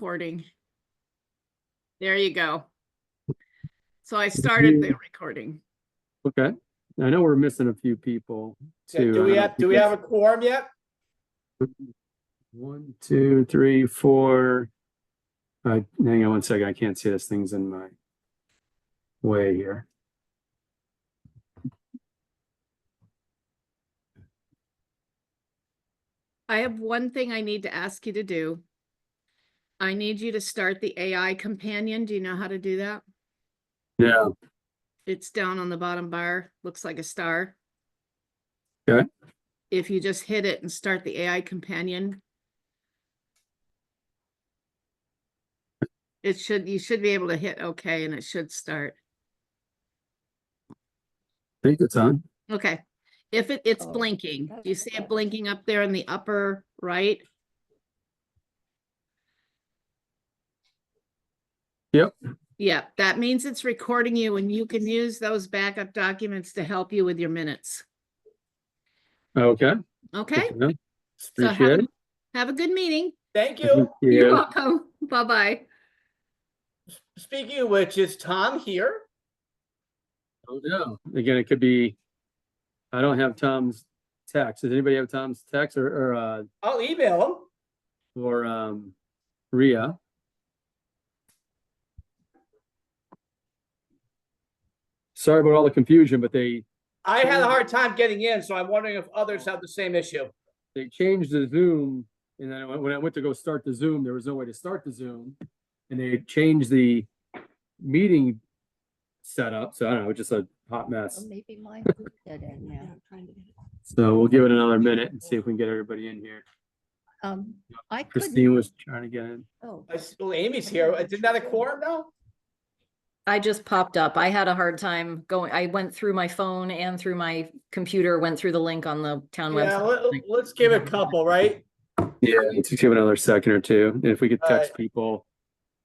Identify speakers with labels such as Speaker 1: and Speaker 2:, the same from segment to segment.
Speaker 1: Recording. There you go. So I started the recording.
Speaker 2: Okay. I know we're missing a few people too.
Speaker 3: Do we have a quorum yet?
Speaker 2: 1, 2, 3, 4. Hang on one second. I can't see this. Thing's in my way here.
Speaker 1: I have one thing I need to ask you to do. I need you to start the AI companion. Do you know how to do that?
Speaker 2: Yeah.
Speaker 1: It's down on the bottom bar. Looks like a star.
Speaker 2: Okay.
Speaker 1: If you just hit it and start the AI companion, you should be able to hit OK and it should start.
Speaker 2: I think it's on.
Speaker 1: Okay. If it's blinking, do you see it blinking up there in the upper right?
Speaker 2: Yep.
Speaker 1: Yeah, that means it's recording you and you can use those backup documents to help you with your minutes.
Speaker 2: Okay.
Speaker 1: Okay.
Speaker 2: So
Speaker 1: have a good meeting.
Speaker 3: Thank you.
Speaker 1: You're welcome. Bye-bye.
Speaker 3: Speaking of which, is Tom here?
Speaker 2: Oh no. Again, it could be. I don't have Tom's text. Does anybody have Tom's text or
Speaker 3: I'll email him.
Speaker 2: Or Rhea? Sorry about all the confusion, but
Speaker 3: I had a hard time getting in, so I'm wondering if others have the same issue.
Speaker 2: they changed the Zoom, and then when I went to go start the Zoom, there was no way to start the Zoom, and they changed the meeting setup. So I don't know, just a hot mess.
Speaker 4: Well, maybe mine is dead end now.
Speaker 2: So we'll give it another minute and see if we can get everybody in here.
Speaker 4: I
Speaker 2: Christine
Speaker 4: couldn't.
Speaker 2: was trying to get in.
Speaker 4: Oh,
Speaker 3: Well, Amy's here. Didn't that a quorum now?
Speaker 5: I just popped up. I had a hard time going. I went through my phone and through my computer, went through the link on the town
Speaker 3: Yeah,
Speaker 5: website.
Speaker 3: let's give it a couple, right?
Speaker 2: Yeah, let's give it another second or two. And if we could text people.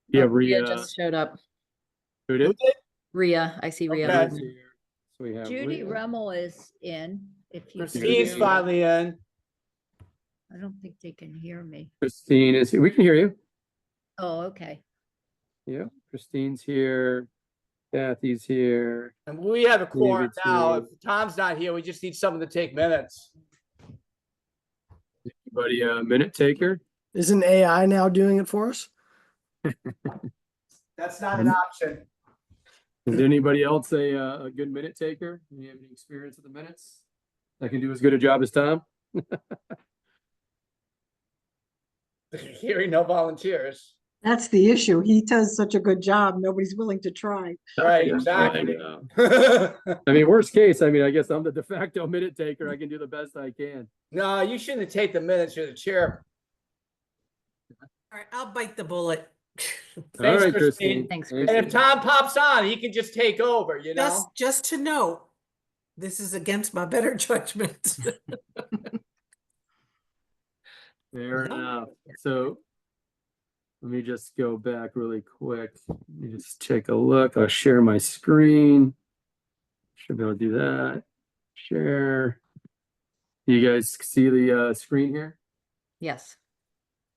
Speaker 2: Yeah,
Speaker 5: Rhea
Speaker 2: Rhea.
Speaker 5: just showed up.
Speaker 2: Who did?
Speaker 5: Rhea, I see Rhea.
Speaker 3: Okay.
Speaker 2: So we have
Speaker 4: Judy
Speaker 2: Rhea.
Speaker 4: Rummel is in. If you
Speaker 3: Christine's
Speaker 4: can-
Speaker 3: finally in.
Speaker 4: I don't think they can hear me.
Speaker 2: Christine is here. We can hear you.
Speaker 4: Oh, okay.
Speaker 2: Yeah, Christine's here. Kathy's here.
Speaker 3: And we have a quorum
Speaker 2: David's
Speaker 3: now.
Speaker 2: here.
Speaker 3: If Tom's not here, we just need someone to take minutes.
Speaker 2: Anybody a minute taker?
Speaker 6: Isn't AI now doing it for us?
Speaker 3: That's not an option.
Speaker 2: Is anybody else a good minute taker? Do you have any experience with the minutes? That can do as good a job as Tom?
Speaker 3: Hearing no volunteers.
Speaker 7: That's the issue. He does such a good job. Nobody's willing to try.
Speaker 3: Right,
Speaker 2: Yeah,
Speaker 3: exactly.
Speaker 2: I mean, worst case, I mean, I guess I'm the de facto minute taker. I can do the best I can.
Speaker 3: No, you shouldn't take the minutes. You're the chair.
Speaker 8: All right, I'll bite the bullet.
Speaker 2: All
Speaker 3: Thanks,
Speaker 2: right,
Speaker 3: Christine.
Speaker 5: Thanks,
Speaker 3: And if Tom pops on, he can just take over, you know?
Speaker 8: Just to note, this is against my better judgment.
Speaker 2: Fair enough. So let me just go back really quick. Let me just take a look. I'll share my screen. Should be able to do that. Share. You guys see the screen here?
Speaker 5: Yes.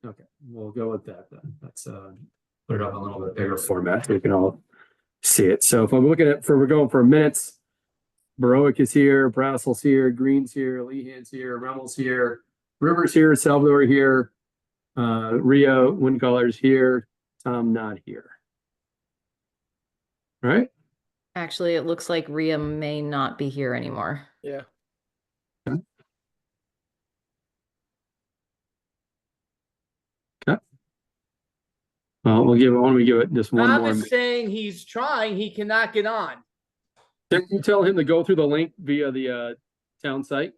Speaker 2: Okay, we'll go with that then. Let's put it up a little bit bigger format so we can all see it. So if I'm looking at we're going for minutes, Baroic is here, Brassel's here, Green's here, Lehan's here, Remmel's here, Rivers here, Salvador here, Rhea Windcoller's here, Tom not here. Right?
Speaker 5: Actually, it looks like Rhea may not be here anymore.
Speaker 3: Yeah.
Speaker 2: Well, why don't we give it just one
Speaker 3: Tom
Speaker 2: more
Speaker 3: is
Speaker 2: minute.
Speaker 3: saying he's trying, he cannot get on.
Speaker 2: Can you tell him to go through the link via the town site?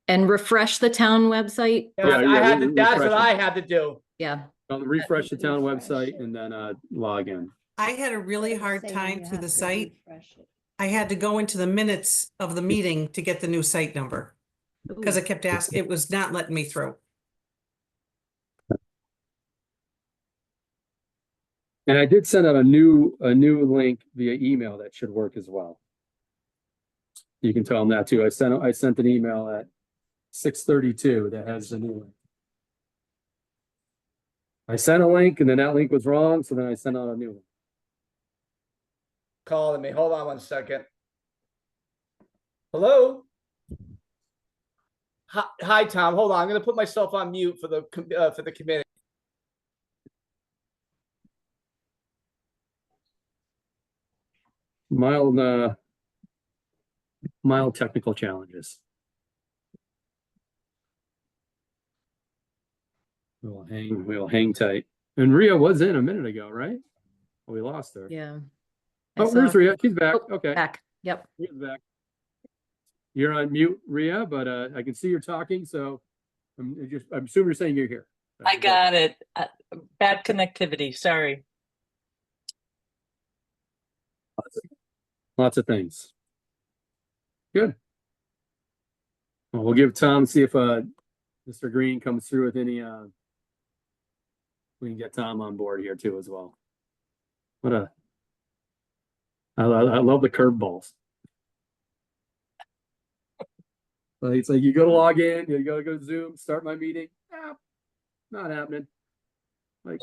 Speaker 5: And refresh the town website.
Speaker 3: That's what I had to do.
Speaker 5: Yeah.
Speaker 2: Refresh the town website and then log in.
Speaker 8: I had a really hard
Speaker 4: Say
Speaker 8: time
Speaker 4: you
Speaker 8: through
Speaker 4: have
Speaker 8: the
Speaker 4: to
Speaker 8: site.
Speaker 4: refresh it.
Speaker 8: I had to go into the minutes of the meeting to get the new site number because it kept asking, it was not letting me through.
Speaker 2: And I did send out a new link via email that should work as well. You can tell them that too. I sent an email at 6:32 that has the new link. I sent a link and then that link was wrong, so then I sent out a new one.
Speaker 3: Calling me. Hold on one second. Hello? Hi, Tom. Hold on. I'm gonna put myself on mute for the committee.
Speaker 2: Mild technical challenges. We'll hang tight. And Rhea was in a minute ago, right? We lost her.
Speaker 5: Yeah.
Speaker 2: Oh, where's Rhea? She's back.
Speaker 5: Oh,
Speaker 2: Okay.
Speaker 5: back. Yep.
Speaker 2: Rhea's back. You're on mute, Rhea, but I can see you're talking, so I'm assuming you're saying you're here.
Speaker 9: I got it. Bad connectivity. Sorry.
Speaker 2: Lots of things. Good. Well, we'll give Tom, see if Mr. Green comes through with any we can get Tom on board here too as well. I love the curveballs. It's like you go to log in, you gotta go to Zoom, start my meeting. Not happening. Like,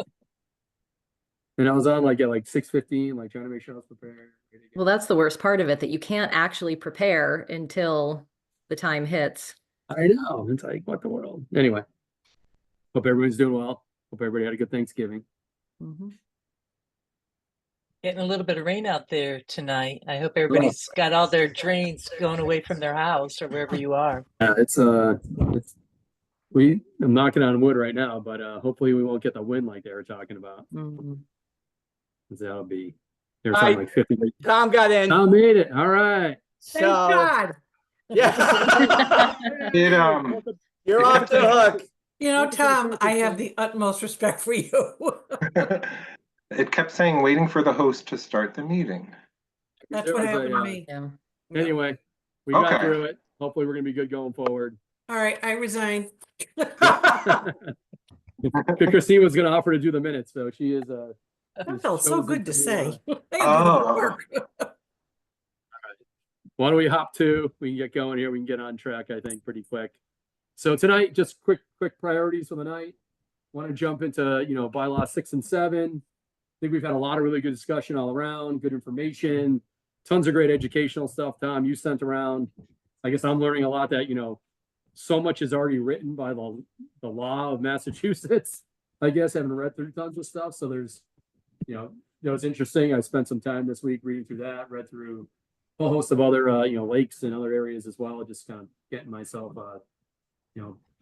Speaker 2: and I was on like at like 6:15, like trying to make sure I was prepared.
Speaker 5: Well, that's the worst part of it, that you can't actually prepare until the time hits.
Speaker 2: I know. It's like, what the world? Anyway, hope everyone's doing well. Hope everybody had a good Thanksgiving.
Speaker 5: Mhm.
Speaker 9: Getting a little bit of rain out there tonight. I hope everybody's got all their drains going away from their house or wherever you are.
Speaker 2: I'm knocking on wood right now, but hopefully we won't get the wind like they were talking about.
Speaker 5: Mhm.
Speaker 2: 'Cause that'll be there's something like 50.
Speaker 3: Tom got in.
Speaker 2: Tom made it. All right.
Speaker 8: Thank
Speaker 3: So,
Speaker 8: God.
Speaker 3: yeah. You're off the hook.
Speaker 8: You know, Tom, I have the utmost respect for you.
Speaker 10: It kept saying waiting for the host to start the meeting.
Speaker 8: That's
Speaker 2: There
Speaker 8: what
Speaker 2: was a,
Speaker 8: happened to me.
Speaker 5: Yeah.
Speaker 2: Anyway, we got
Speaker 10: Okay.
Speaker 2: through it. Hopefully we're gonna be good going forward.
Speaker 8: All right, I resign.
Speaker 2: Christine was gonna offer to do the minutes, though. She is
Speaker 8: That felt so good to say. I had to do the
Speaker 10: Oh.
Speaker 8: work.
Speaker 2: Why don't we hop to? We can get going here. We can get on track, I think, pretty quick. So tonight, just quick priorities for the night. Want to jump into, bylaw 6 and 7. I think we've had a lot of really good discussion all around, good information, tons of great educational stuff. Tom, you sent around. I guess I'm learning a lot that, so much is already written by the law of Massachusetts. I guess I haven't read through tons of stuff. So there's, it's interesting. I spent some time this week reading through that, read through a whole host of other, lakes and other areas as well. Just kind of getting myself,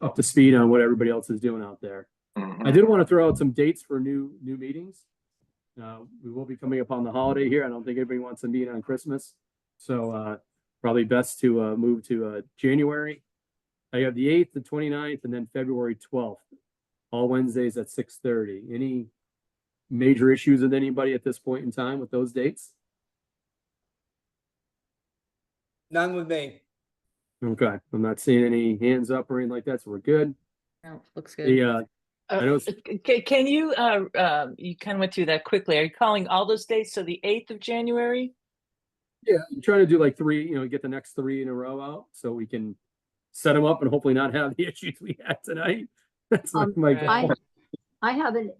Speaker 2: up to speed on what everybody else is doing out there. I did want to throw out some dates for new meetings. We will be coming up on the holiday here. I don't think everybody wants to meet on Christmas. So probably best to move to January. I have the 8th, the 29th, and then February 12th. All Wednesdays at 6:30. Any major issues with anybody at this point in time with those dates?
Speaker 3: None with me.
Speaker 2: Okay. I'm not seeing any hands up or anything like that, so we're good.
Speaker 5: No, looks good.
Speaker 2: The I know
Speaker 9: Can you, you kind of went through that quickly. Are you calling all those dates? So the 8th of January?
Speaker 2: Yeah, I'm trying to do like 3, get the next 3 in a row out so we can set them up and hopefully not have the issues we had tonight. That's like my goal.
Speaker 4: I have an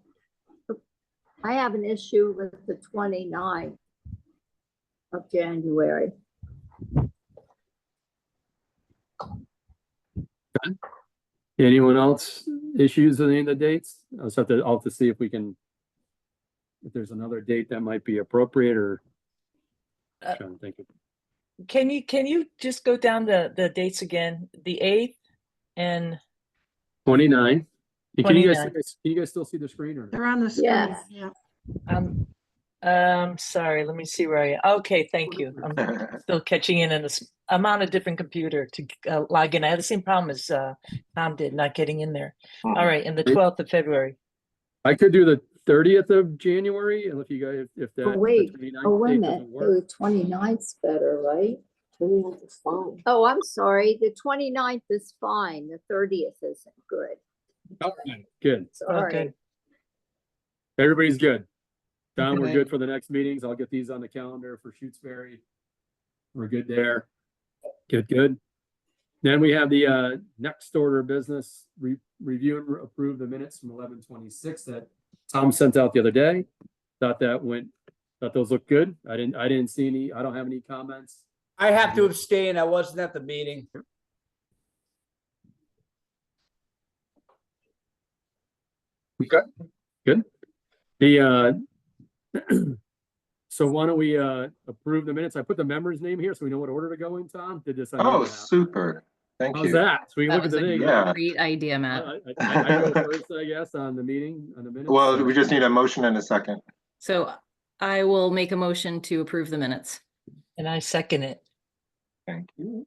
Speaker 4: issue with the 29th of January.
Speaker 2: Anyone else issues with any of the dates? I'll have to see if there's another date that might be appropriate or trying to think of.
Speaker 9: Can you just go down the dates again? The 8th and
Speaker 2: 29. Can you
Speaker 9: 29.
Speaker 2: guys still see the screen or
Speaker 7: They're on the screen.
Speaker 4: Yes.
Speaker 7: Yeah.
Speaker 9: sorry, let me see where I am. Okay, thank you. I'm still catching in this. I'm on a different computer to log in. I had the same problem as Tom did, not getting in there. All right, and the 12th of February.
Speaker 2: I could do the 30th of January, and if you guys, if that.
Speaker 4: Oh, wait.
Speaker 2: the 29th
Speaker 4: Oh, wait a
Speaker 2: date
Speaker 4: minute.
Speaker 2: doesn't work.
Speaker 4: The 29th's better, right? 29th is fine. Oh, I'm sorry. The 29th is fine. The 30th isn't good.
Speaker 2: All right, good.
Speaker 4: Sorry.
Speaker 9: good.
Speaker 2: Everybody's good. Tom, we're
Speaker 10: Okay.
Speaker 2: good for the next meetings. I'll get these on the calendar for Shutesbury. We're good there. Good. Then we have the next order of business, review and approve the minutes from 11/26 that Tom sent out the other day. Thought those looked good. I didn't see any, I don't have any comments.
Speaker 3: I have to abstain. I wasn't at the meeting.
Speaker 2: Okay, good. The, so why don't we, approve the minutes? I put the member's name here so we know what order to go in, Tom. Did this on your
Speaker 10: Oh,
Speaker 2: behalf.
Speaker 10: super. Thank
Speaker 2: How's
Speaker 10: you.
Speaker 2: that? So we can
Speaker 5: That
Speaker 2: look at
Speaker 5: was
Speaker 2: the
Speaker 5: a
Speaker 2: thing.
Speaker 10: Yeah.
Speaker 5: great idea, Matt.
Speaker 2: I go first, I guess, on the meeting, on the minutes.
Speaker 10: Well, we just need a motion and a second.
Speaker 5: So I will make a motion to approve the minutes.
Speaker 9: And I second it.
Speaker 10: Thank you.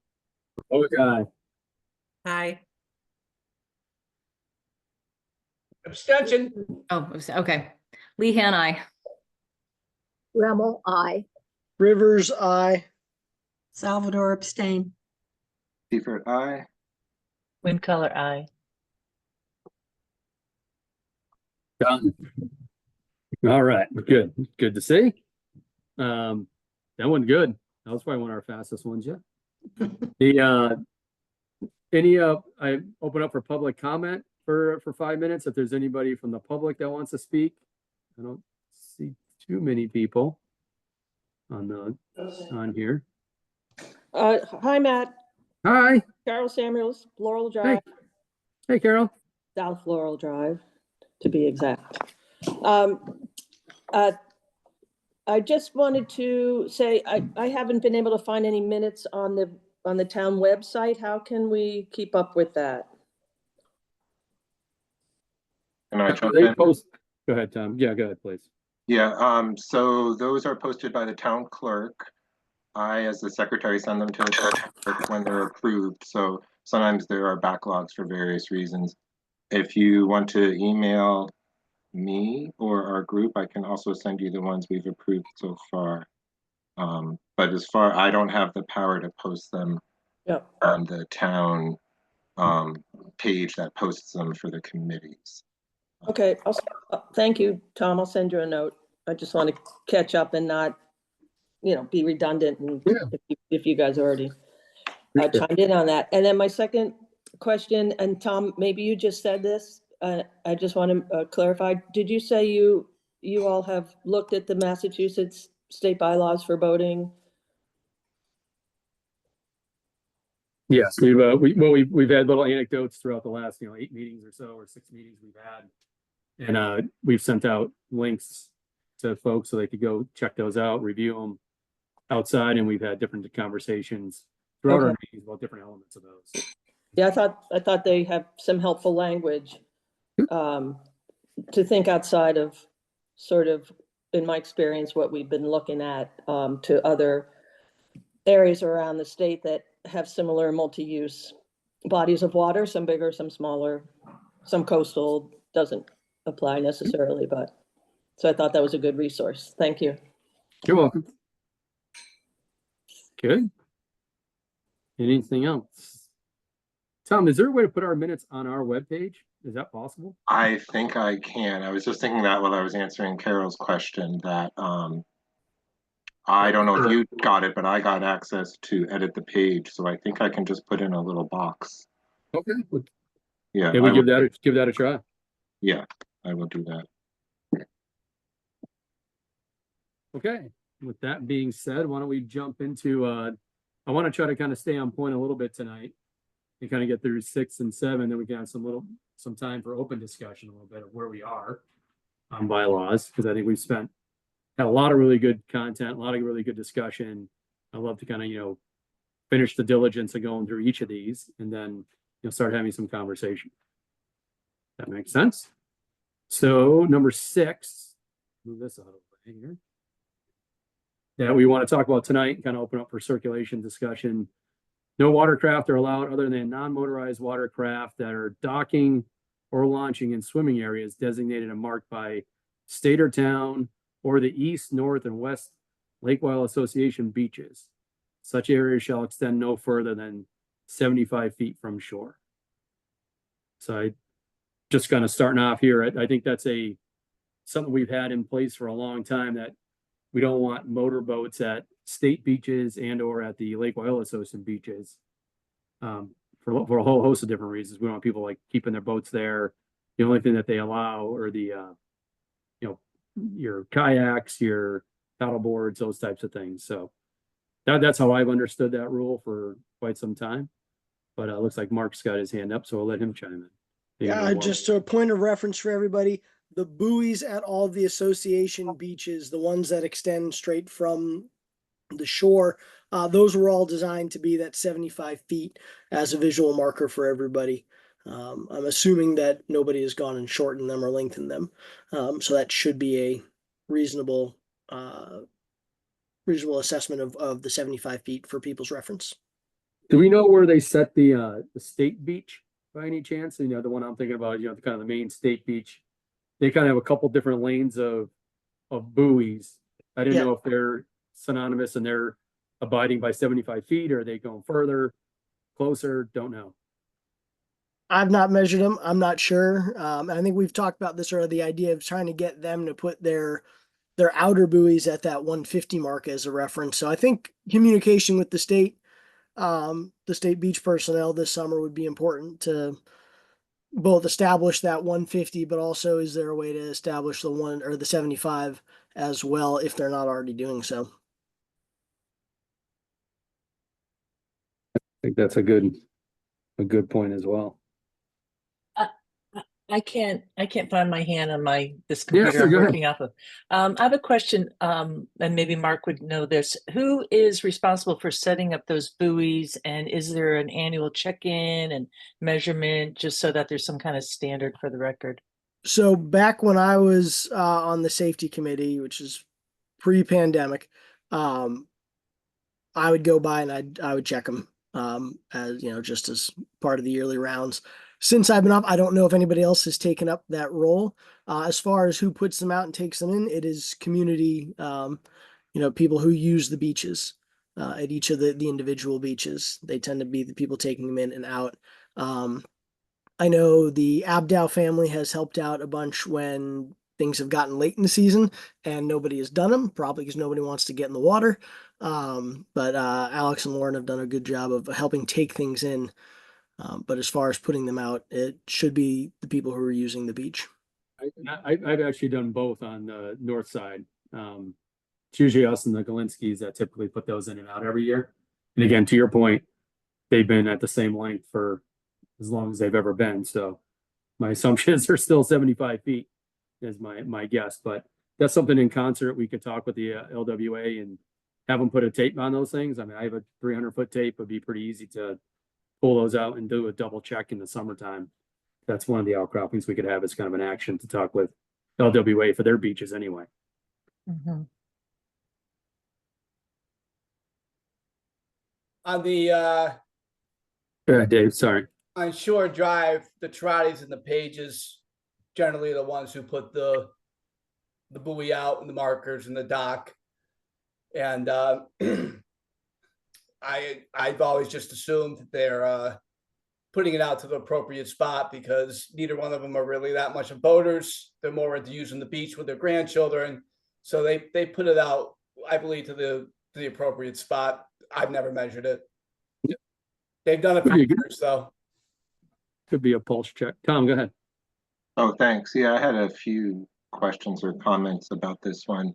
Speaker 2: Okay.
Speaker 8: Hi.
Speaker 3: Abstention.
Speaker 5: Oh, okay. Lehan, I.
Speaker 4: Dremel, I.
Speaker 6: Rivers, I.
Speaker 7: Salvador abstain.
Speaker 10: Seifert, aye.
Speaker 9: Wind color eye.
Speaker 2: Done. All right, good. Good to see. That went good. That was probably one of our fastest ones yet. The I open up for public comment for 5 minutes. If there's anybody from the public that wants to speak. I don't see too many people on here.
Speaker 11: Hi, Matt.
Speaker 2: Hi.
Speaker 11: Carol Samuels, Laurel
Speaker 2: Hey.
Speaker 11: Drive,
Speaker 2: Hey, Carol.
Speaker 11: South Laurel Drive, to be exact. I just wanted to say, I haven't been able to find any minutes on the town website. How can we keep up with that?
Speaker 10: Can I jump
Speaker 2: They
Speaker 10: in?
Speaker 2: post. Go ahead, Tom. Yeah, go ahead, please.
Speaker 10: Yeah, so those are posted by the town clerk. I, as the secretary, send them to the town clerk when they're approved. So sometimes there are backlogs for various reasons. If you want to email me or our group, I can also send you the ones we've approved so far. But as far, I don't have the power to post them
Speaker 11: Yep.
Speaker 10: on the town page that posts them for the committees.
Speaker 11: Okay, thank you, Tom. I'll send you a note. I just want to catch up and not, be redundant and if you guys already chimed in on that. And then my second question, and Tom, maybe you just said this, I just want to clarify. Did you say you all have looked at the Massachusetts state bylaws for boating?
Speaker 2: Yes, we've had little anecdotes throughout the last 8 meetings or so, or 6 meetings we've had, and we've sent out links to folks so they could go check those out, review them outside, and we've had different conversations throughout our meetings about different elements of those.
Speaker 11: Yeah, I thought they have some helpful language to think outside of sort of, in my experience, what we've been looking at to other areas around the state that have similar multi-use bodies of water, some bigger, some smaller, some coastal, doesn't apply necessarily, but so I thought that was a good resource. Thank you.
Speaker 2: You're welcome. Good. Anything else? Tom, is there a way to put our minutes on our webpage? Is that possible?
Speaker 10: I think I can. I was just thinking that while I was answering Carol's question that I don't know if you got it, but I got access to edit the page, so I think I can just put in a little box.
Speaker 2: Okay.
Speaker 10: Yeah,
Speaker 2: Can we give that a try?
Speaker 10: Yeah, I will do that.
Speaker 2: Okay. With that being said, why don't we jump into I want to try to kind of stay on point a little bit tonight and kind of get through 6 and 7, then we can have some time for open discussion a little bit of where we are on bylaws, because I think we've had a lot of really good content, a lot of really good discussion. I love to kind of, finish the diligence of going through each of these and then, start having some conversation. That makes sense. So number 6, move this out of the way here. That we want to talk about tonight, kind of open up for circulation discussion. No watercraft are allowed other than non-motorized watercraft that are docking or launching in swimming areas designated and marked by state or town or the east, north, and west Lake Wyola Association beaches. Such areas shall extend no further than 75 feet from shore. So I just kind of starting off here, I think that's something we've had in place for a long time, that we don't want motorboats at state beaches and or at the Lake Wyola Association beaches for a whole host of different reasons. We don't want people keeping their boats there. The only thing that they allow, or the your kayaks, your paddle boards, those types of things. So that's how I've understood that rule for quite some time. But it looks like Mark's got his hand up, so I'll let him chime in. You know
Speaker 6: Yeah,
Speaker 2: more.
Speaker 6: just a point of reference for everybody, the buoys at all the association beaches, the ones that extend straight from the shore, those were all designed to be that 75 feet as a visual marker for everybody. I'm assuming that nobody has gone and shortened them or lengthened them. So that should be a reasonable, reasonable assessment of the 75 feet for people's reference.
Speaker 2: Do we know where they set the state beach by any chance? You know, the one I'm thinking about, you know, the kind of the main state beach. They kind of have a couple different lanes of buoys. I didn't
Speaker 6: Yeah.
Speaker 2: know if they're synonymous and they're abiding by 75 feet, or are they going further, closer? Don't know.
Speaker 6: I've not measured them. I'm not sure. I think we've talked about this earlier, the idea of trying to get them to put their outer buoys at that 150 mark as a reference. So I think communication with the state beach personnel this summer would be important to both establish that 150, but also is there a way to establish the one or the 75 as well if they're not already doing so?
Speaker 2: I think that's a good point as well.
Speaker 9: I can't find my hand on this
Speaker 2: Yeah,
Speaker 9: computer
Speaker 2: sure,
Speaker 9: I'm
Speaker 2: go ahead.
Speaker 9: working off of. I have a question, and maybe Mark would know this. Who is responsible for setting up those buoys, and is there an annual check-in and measurement just so that there's some kind of standard for the record?
Speaker 6: So back when I was on the safety committee, which is pre-pandemic, I would go by and I would check them as you know, just as part of the yearly rounds. Since I've been up, I don't know if anybody else has taken up that role. As far as who puts them out and takes them in, it is community, you know, people who use the beaches at each of the individual beaches. They tend to be the people taking them in and out. I know the Abdow family has helped out a bunch when things have gotten late in the season and nobody has done them, probably because nobody wants to get in the water. But Alex and Lauren have done a good job of helping take things in. But as far as putting them out, it should be the people who are using the beach.
Speaker 2: I've actually done both on the north side. It's usually us and the Galinskis that typically put those in and out every year. And again, to your point, they've been at the same length for as long as they've ever been. So my assumption is they're still 75 feet is my guess, but that's something in concert. We could talk with the LWA and have them put a tape on those things. I mean, I have a 300-foot tape. It'd be pretty easy to pull those out and do a double check in the summertime. That's one of the outcroppings we could have as kind of an action to talk with LWA for their beaches anyway.
Speaker 9: Mm-hmm.
Speaker 3: On the
Speaker 2: Yeah, Dave, sorry.
Speaker 3: on Shore Drive, the trotties and the pages generally the ones who put the buoy out and the markers and the dock. And I've always just assumed that they're putting it out to the appropriate spot because neither one of them are really that much of boaters. They're more into using the beach with their grandchildren. So they put it out, I believe, to the appropriate spot. I've never measured it.
Speaker 2: Yep.
Speaker 3: They've done it for years, though.
Speaker 2: Could be a pulse check. Tom, go ahead.
Speaker 10: Oh, thanks. Yeah, I had a few questions or comments about this one.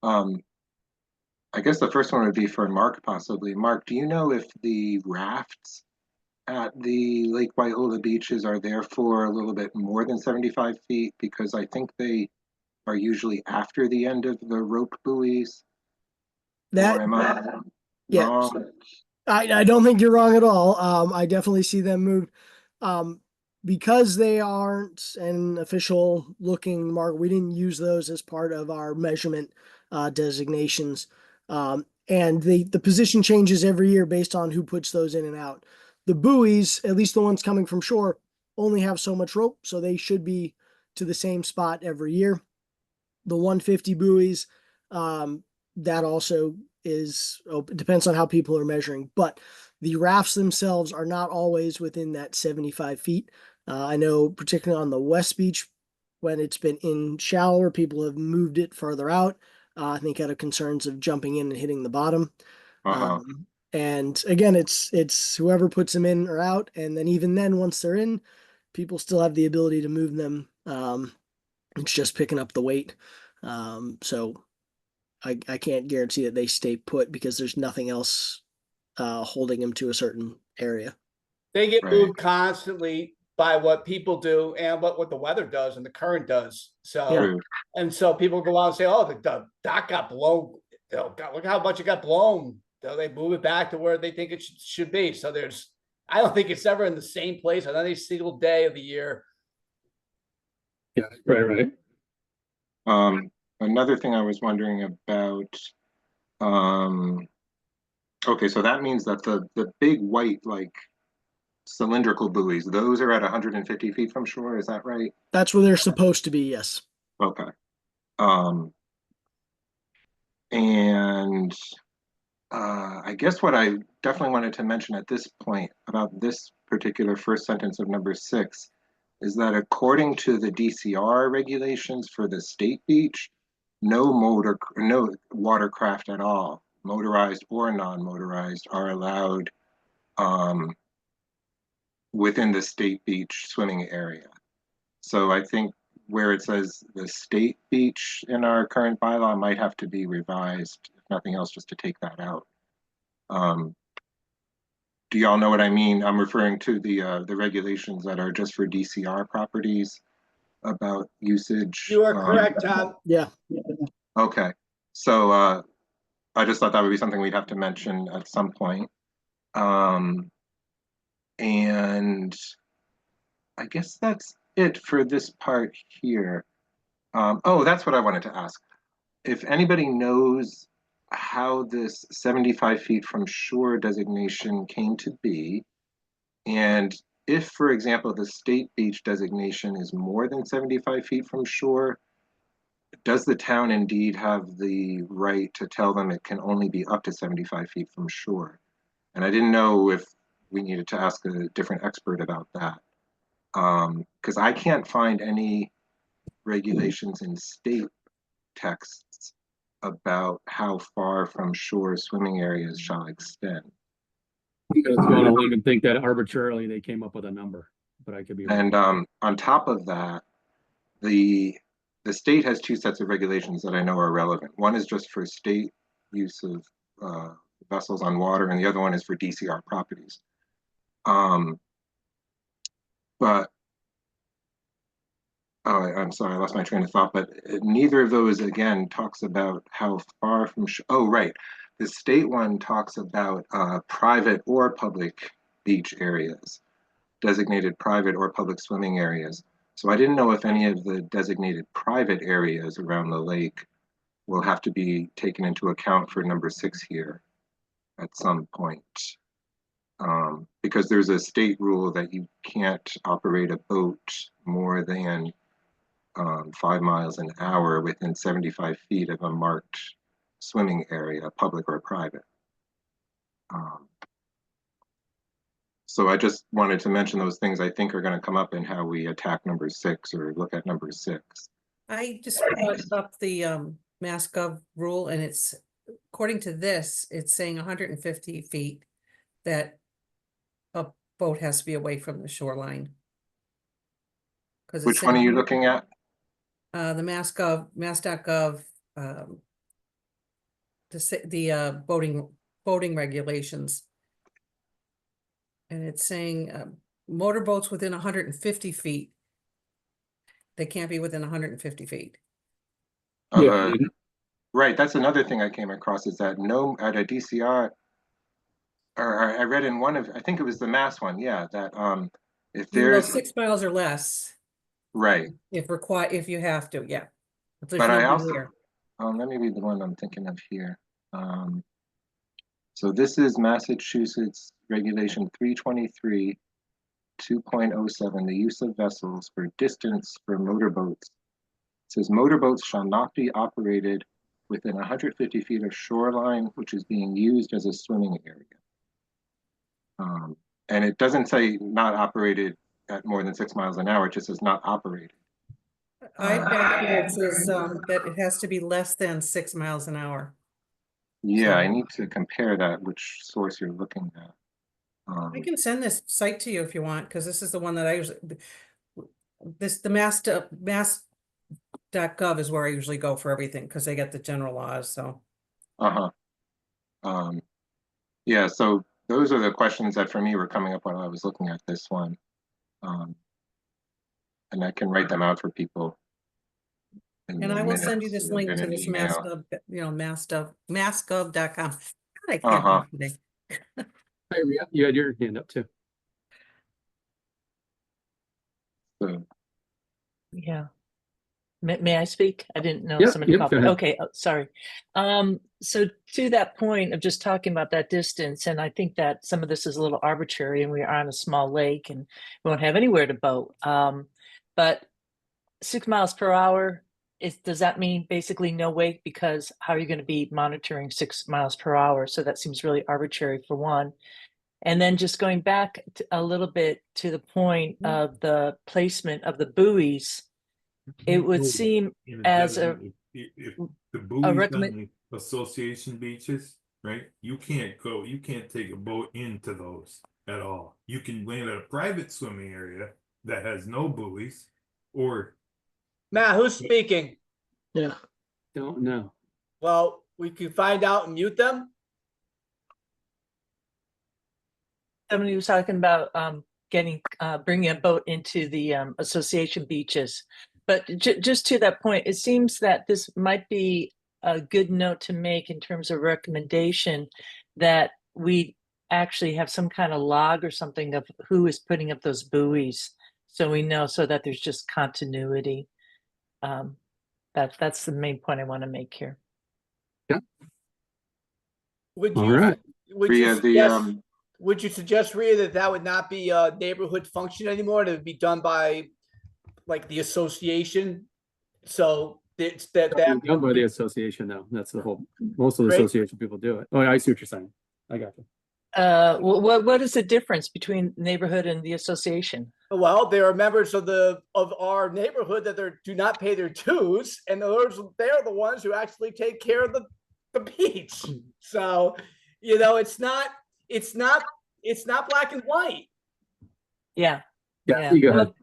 Speaker 10: I guess the first one would be for Mark, possibly. Mark, do you know if the rafts at the Lake Wyola beaches are there for a little bit more than 75 feet? Because I think they are usually after the end of the rope buoys.
Speaker 6: That,
Speaker 10: or am I
Speaker 6: yeah,
Speaker 10: wrong?
Speaker 6: I don't think you're wrong at all. I definitely see them moved. Because they aren't an official looking mark, we didn't use those as part of our measurement designations. And the position changes every year based on who puts those in and out. The buoys, at least the ones coming from shore, only have so much rope, so they should be to the same spot every year. The 150 buoys, that also is, it depends on how people are measuring, but the rafts themselves are not always within that 75 feet. I know particularly on the West Beach, when it's been in shallower, people have moved it further out. I think out of concerns of jumping in and hitting the bottom. And again, it's whoever puts them in or out. And then even then, once they're in, people still have the ability to move them. It's just picking up the weight. So I can't guarantee that they stay put because there's nothing else holding them to a certain area.
Speaker 3: They get
Speaker 10: Right.
Speaker 3: moved constantly by what people do and what the weather does and the current does. So,
Speaker 10: True.
Speaker 3: and so people go out and say, oh, the dock got blown. Oh, God, look how much it got blown. So they move it back to where they think it should be. So I don't think it's ever in the same place on any single day of the year.
Speaker 2: Yeah, right.
Speaker 10: Another thing I was wondering about, okay, so that means that the big white, like cylindrical buoys, those are at 150 feet from shore, is that right?
Speaker 6: That's where they're supposed to be, yes.
Speaker 10: Okay. And I guess what I definitely wanted to mention at this point about this particular first sentence of number 6 is that according to the DCR regulations for the state beach, no watercraft at all, motorized or non-motorized, are allowed within the state beach swimming area. So I think where it says the state beach in our current bylaw might have to be revised, if nothing else, just to take that out. Do y'all know what I mean? I'm referring to the regulations that are just for DCR properties about usage.
Speaker 3: You are correct, Tom.
Speaker 6: Yeah.
Speaker 10: Okay, so I just thought that would be something we'd have to mention at some point. And I guess that's it for this part here. Oh, that's what I wanted to ask. If anybody knows how this 75 feet from shore designation came to be, and if, for example, the state beach designation is more than 75 feet from shore, does the town indeed have the right to tell them it can only be up to 75 feet from shore? And I didn't know if we needed to ask a different expert about that. Because I can't find any regulations in state texts about how far from shore swimming areas shall extend.
Speaker 2: I'm gonna go on a limb and think that arbitrarily they came up with a number, but I could be wrong.
Speaker 10: And on top of that, the state has 2 sets of regulations that I know are relevant. One is just for state use of vessels on water, and the other one is for DCR properties. But I'm sorry, I lost my train of thought. But neither of those again talks about how far from. Oh, right, the state one talks about private or public beach areas, designated private or public swimming areas. So I didn't know if any of the designated private areas around the lake will have to be taken into account for number 6 here at some point. Because there's a state rule that you can't operate a boat more than 5 miles an hour within 75 feet of a marked swimming area, public or private. So I just wanted to mention those things I think are going to come up in how we attack number 6 or look at number 6.
Speaker 8: I just brought up the MassGov rule, and it's, according to this, it's saying 150 feet that a boat has to be away from the shoreline.
Speaker 10: Which one are you looking at?
Speaker 8: The mass.gov, the boating regulations. And it's saying motorboats within 150 feet. They can't be within 150 feet.
Speaker 2: Yeah.
Speaker 10: Right, that's another thing I came across is that at a DCR, or I read in one of, I think it was the Mass one, yeah, that if
Speaker 8: You can go
Speaker 10: there's
Speaker 8: 6 miles or less
Speaker 10: right,
Speaker 8: if you have to, yeah.
Speaker 10: but I also let me read the one I'm thinking of here. So this is Massachusetts Regulation 323 2.07, the use of vessels for distance for motorboats. It says motorboats shall not be operated within 150 feet of shoreline, which is being used as a swimming area. And it doesn't say not operated at more than 6 miles an hour, it just says not operated.
Speaker 8: I've got here, it says that it has to be less than 6 miles an hour.
Speaker 10: Yeah,
Speaker 8: So-
Speaker 10: I need to compare that, which source you're looking at.
Speaker 8: I can send this site to you if you want, because this is the one that I usually, the Mass .gov is where I usually go for everything, because they get the general laws, so.
Speaker 10: Uh-huh. Yeah, so those are the questions that for me were coming up when I was looking at this one. And I can write them out for people. in
Speaker 8: And
Speaker 10: the
Speaker 8: I will send you
Speaker 10: minutes
Speaker 8: this
Speaker 10: or
Speaker 8: link
Speaker 10: in
Speaker 8: to
Speaker 10: an
Speaker 8: this
Speaker 10: email.
Speaker 8: massgov, massgov.com. God, I can't
Speaker 10: Uh-huh.
Speaker 8: talk today.
Speaker 2: Hey, Rhea, you had your hand up too.
Speaker 10: So,
Speaker 9: Yeah. May I speak? I didn't know
Speaker 2: Yep,
Speaker 9: somebody
Speaker 2: yep,
Speaker 9: called.
Speaker 2: go ahead.
Speaker 9: Okay, sorry. So to that point of just talking about that distance, and I think that some of this is a little arbitrary, and we are on a small lake and we won't have anywhere to boat. But 6 miles per hour does that mean basically no wake? Because how are you going to be monitoring 6 miles per hour? So that seems really arbitrary for one. And then just going back a little bit to the point of the placement of the buoys, it would seem as
Speaker 12: if the buoys
Speaker 9: recommend.
Speaker 12: on the association beaches, right? You can't take a boat into those at all. You can land at a private swimming area that has no buoys, or
Speaker 3: Matt, who's speaking?
Speaker 6: Yeah.
Speaker 2: Don't know.
Speaker 3: Well, we can find out and mute them.
Speaker 9: Somebody was talking about bringing a boat into the association beaches. But just to that point, it seems that this might be a good note to make in terms of recommendation, that we actually have some kind of log or something of who is putting up those buoys, so we know, so that there's just continuity. That's the main point I want to make here.
Speaker 3: Would
Speaker 2: All
Speaker 3: you,
Speaker 2: right.
Speaker 3: would you
Speaker 10: Rhea,
Speaker 3: suggest, would you suggest, Rhea, that would not be a neighborhood function anymore? That would be done by like the association? So it's that,
Speaker 2: Done by the association now. That's the whole, most of the
Speaker 3: Great.
Speaker 2: association people do it. Oh, I see what you're saying. I got you.
Speaker 9: What is the difference between neighborhood and the association?
Speaker 3: Well, they are members of our neighborhood that do not pay their dues, and they're the ones who actually take care of the beach. So, it's not black and white.
Speaker 9: Yeah.
Speaker 2: Yeah, you go ahead.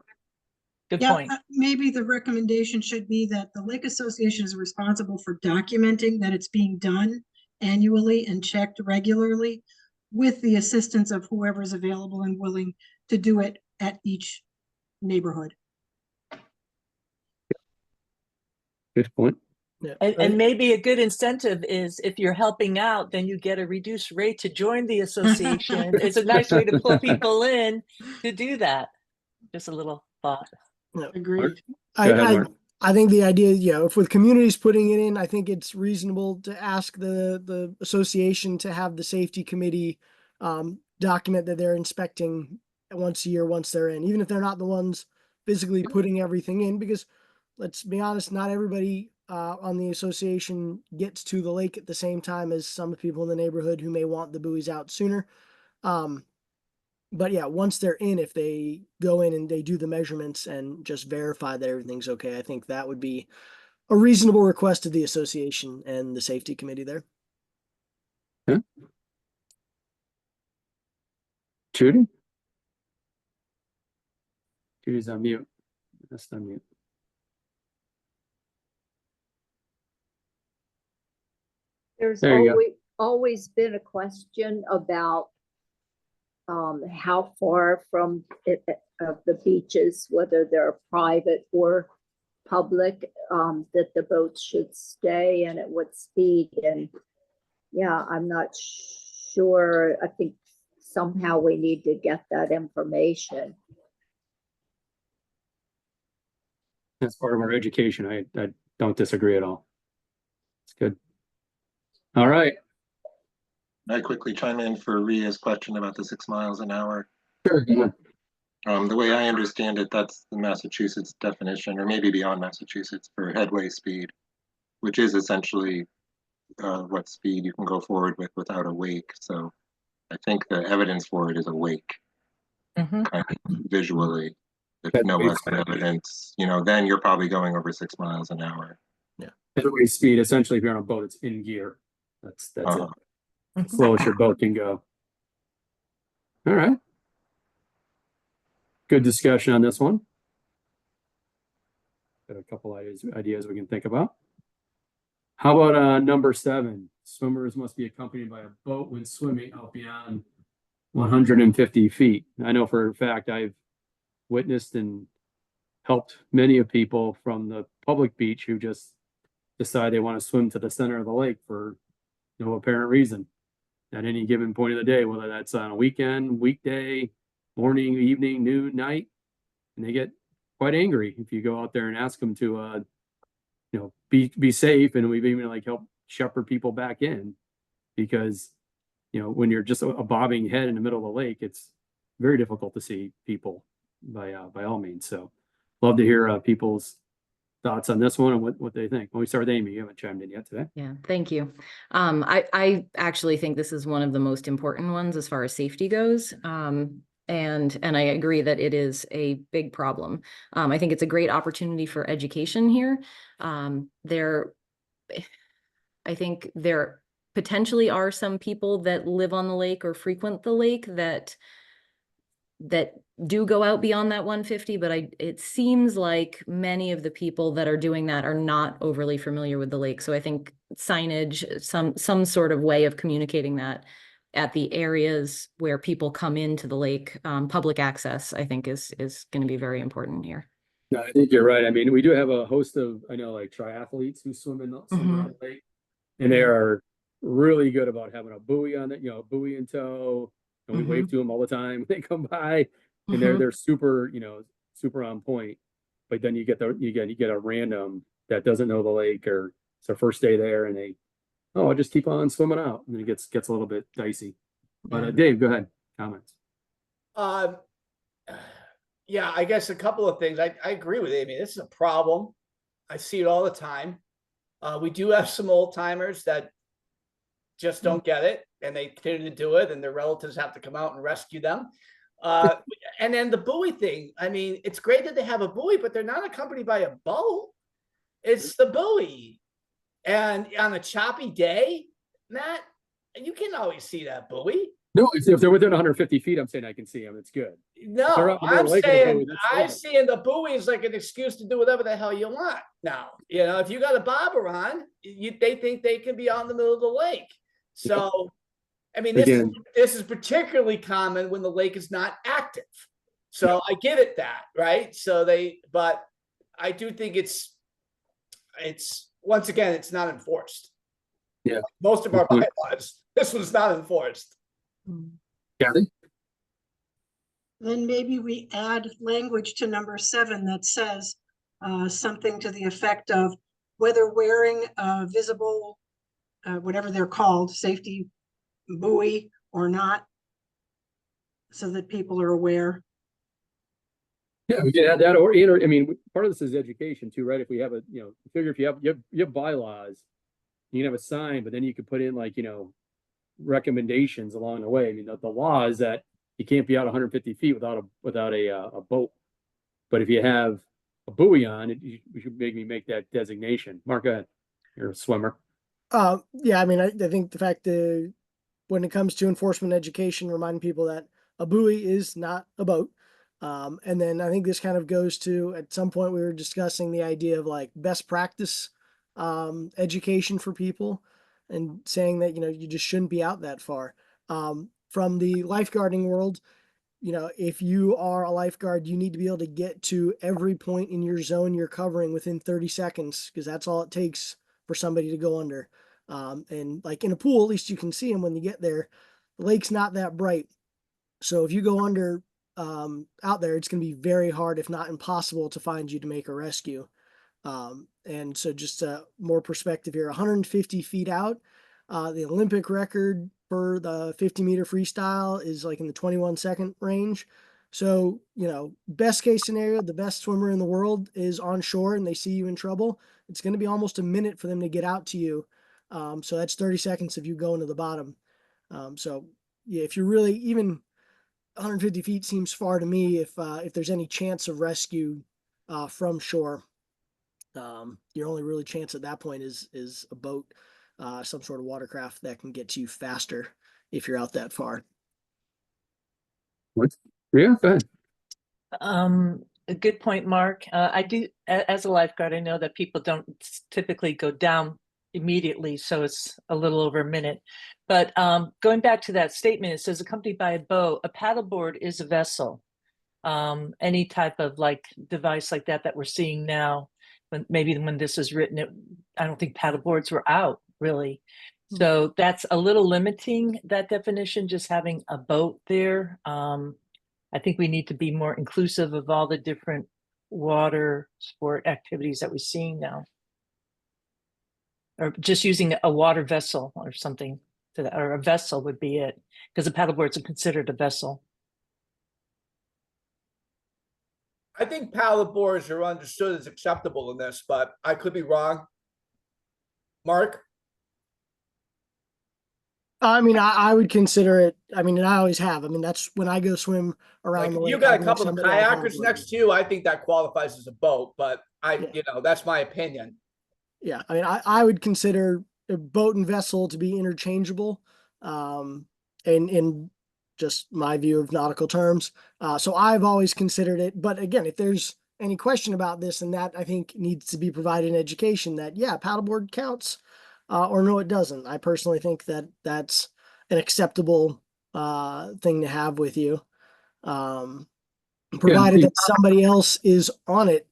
Speaker 9: Good
Speaker 7: Yeah,
Speaker 9: point.
Speaker 7: maybe the recommendation should be that the Lake Association is responsible for documenting that it's being done annually and checked regularly with the assistance of whoever's available and willing to do it at each neighborhood.
Speaker 2: Good point.
Speaker 6: Yeah.
Speaker 9: And maybe a good incentive is, if you're helping out, then you get a reduced rate to join the association. It's a nice way to pull people in to do that. Just a little thought.
Speaker 6: Yeah.
Speaker 7: Agreed.
Speaker 2: Go ahead, Mark.
Speaker 6: I think the idea, if with communities putting it in, I think it's reasonable to ask the association to have the safety committee document that they're inspecting once a year, once they're in, even if they're not the ones physically putting everything in, because let's be honest, not everybody on the association gets to the lake at the same time as some people in the neighborhood who may want the buoys out sooner. But yeah, once they're in, if they go in and they do the measurements and just verify that everything's okay, I think that would be a reasonable request of the association and the safety committee there.
Speaker 2: Yeah. Judy? Judy's on mute. That's on mute.
Speaker 4: There's
Speaker 2: There you go.
Speaker 4: always been a question about how far from of the beaches, whether they're private or public, that the boats should stay and at what speed. And yeah, I'm not sure. I think somehow we need to get that information.
Speaker 2: That's part of our education. I don't disagree at all. It's good. All right.
Speaker 10: I quickly chime in for Rhea's question about the 6 miles an hour.
Speaker 2: Sure. Yeah.
Speaker 10: The way I understand it, that's the Massachusetts definition, or maybe beyond Massachusetts, for headway speed, which is essentially what speed you can go forward with without a wake. So I think the evidence for it is a wake, kind of visually. If no other evidence, then you're probably going over 6 miles an hour.
Speaker 2: Yeah. Headway speed, essentially, if you're on a boat, it's in gear. That's it. Slowest your boat can go. All right. Good discussion on this one. Got a couple ideas we can think about. How about number 7? Swimmers must be accompanied by a boat when swimming out beyond 150 feet. I know for a fact I've witnessed and helped many of people from the public beach who just decide they want to swim to the center of the lake for no apparent reason at any given point of the day, whether that's on a weekend, weekday, morning, evening, noon, night, and they get quite angry if you go out there and ask them to be safe. And we've even like helped shepherd people back in, because when you're just a bobbing head in the middle of the lake, it's very difficult to see people by all means. So love to hear people's thoughts on this one and what they think. When we start with Amy, you haven't chimed in yet today.
Speaker 5: Yeah, thank you. I actually think this is one of the most important ones as far as safety goes. And I agree that it is a big problem. I think it's a great opportunity for education here. I think there potentially are some people that live on the lake or frequent the lake that do go out beyond that 150, but it seems like many of the people that are doing that are not overly familiar with the lake. So I think signage, some sort of way of communicating that at the areas where people come into the lake, public access, I think is going to be very important here.
Speaker 2: No, I think you're right. I mean, we do have a host of, I know, like triathletes who swim around the lake, and they are really good about having a buoy on it, buoy in tow. And we wave to them all the time when they come by, and they're super, super on point. But then you get a random that doesn't know the lake, or it's their first day there, and I'll just keep on swimming out, and it gets a little bit dicey. But Dave, go ahead. Comments.
Speaker 3: Yeah, I guess a couple of things. I agree with Amy. This is a problem. I see it all the time. We do have some old timers that just don't get it, and they continue to do it, and their relatives have to come out and rescue them. And then the buoy thing. I mean, it's great that they have a buoy, but they're not accompanied by a boat. It's the buoy. And on a choppy day, Matt, you can always see that buoy.
Speaker 2: No, if they're within 150 feet, I'm saying I can see them. It's good.
Speaker 3: No, I'm saying the buoy is like an excuse to do whatever the hell you want. Now, if you got a bobber on, they think they can be out in the middle of the lake. So, I mean, this is particularly common when the lake is not active. So I get it that, right? But I do think it's once again, it's not enforced.
Speaker 2: Yeah.
Speaker 3: Most of our bylaws, this one's not enforced.
Speaker 2: Kathy?
Speaker 7: Then maybe we add language to number 7 that says something to the effect of whether wearing a visible, whatever they're called, safety buoy or not, so that people are aware.
Speaker 2: Yeah, we can add that, or I mean, part of this is education too, right? If we have figure if you have bylaws, you can have a sign, but then you could put in like recommendations along the way. I mean, the law is that you can't be out 150 feet without a boat, but if you have a buoy on it, you should make that designation. Mark, go ahead. You're a swimmer.
Speaker 6: Yeah, I mean, I think the fact that when it comes to enforcement education, reminding people that a buoy is not a boat. And then I think this kind of goes to, at some point we were discussing the idea of like best practice education for people, and saying that, you just shouldn't be out that far. From the lifeguarding world, if you are a lifeguard, you need to be able to get to every point in your zone you're covering within 30 seconds, because that's all it takes for somebody to go under. And like in a pool, at least you can see them when you get there. The lake's not that bright. So if you go under out there, it's going to be very hard, if not impossible, to find you to make a rescue. And so just more perspective here, 150 feet out, the Olympic record for the 50-meter freestyle is like in the 21-second range. So, best case scenario, the best swimmer in the world is on shore and they see you in trouble. It's going to be almost a minute for them to get out to you. So that's 30 seconds of you going to the bottom. So yeah, if you're really, even 150 feet seems far to me if there's any chance of rescue from shore. Your only really chance at that point is a boat, some sort of watercraft that can get to you faster if you're out that far.
Speaker 2: Yeah, go ahead.
Speaker 9: A good point, Mark. I do, as a lifeguard, I know that people don't typically go down immediately, so it's a little over a minute. But going back to that statement, it says accompanied by a boat. A paddleboard is a vessel. Any type of like device like that we're seeing now, maybe when this is written, I don't think paddleboards were out really. So that's a little limiting, that definition, just having a boat there. I think we need to be more inclusive of all the different water sport activities that we're seeing now. Or just using a water vessel or something to that, or a vessel would be it, because a paddleboard is considered a vessel.
Speaker 3: I think paddleboards are understood as acceptable in this, but I could be wrong. Mark?
Speaker 6: I mean, I would consider it, I mean, and I always have. I mean, that's when I go swim around
Speaker 3: Like,
Speaker 6: the
Speaker 3: if
Speaker 6: lake.
Speaker 3: you got
Speaker 6: I'll
Speaker 3: a
Speaker 6: bring
Speaker 3: couple of
Speaker 6: somebody on a
Speaker 3: kayakers
Speaker 6: paddleboard.
Speaker 3: next to you, I think that qualifies as a boat, but
Speaker 6: Yeah.
Speaker 3: you know, that's my opinion.
Speaker 6: Yeah, I mean, I would consider a boat and vessel to be interchangeable, in just my view of nautical terms. So I've always considered it. But again, if there's any question about this, and that I think needs to be provided in education, that yeah, paddleboard counts, or no, it doesn't. I personally think that that's an acceptable thing to have with you, provided that somebody else is on it.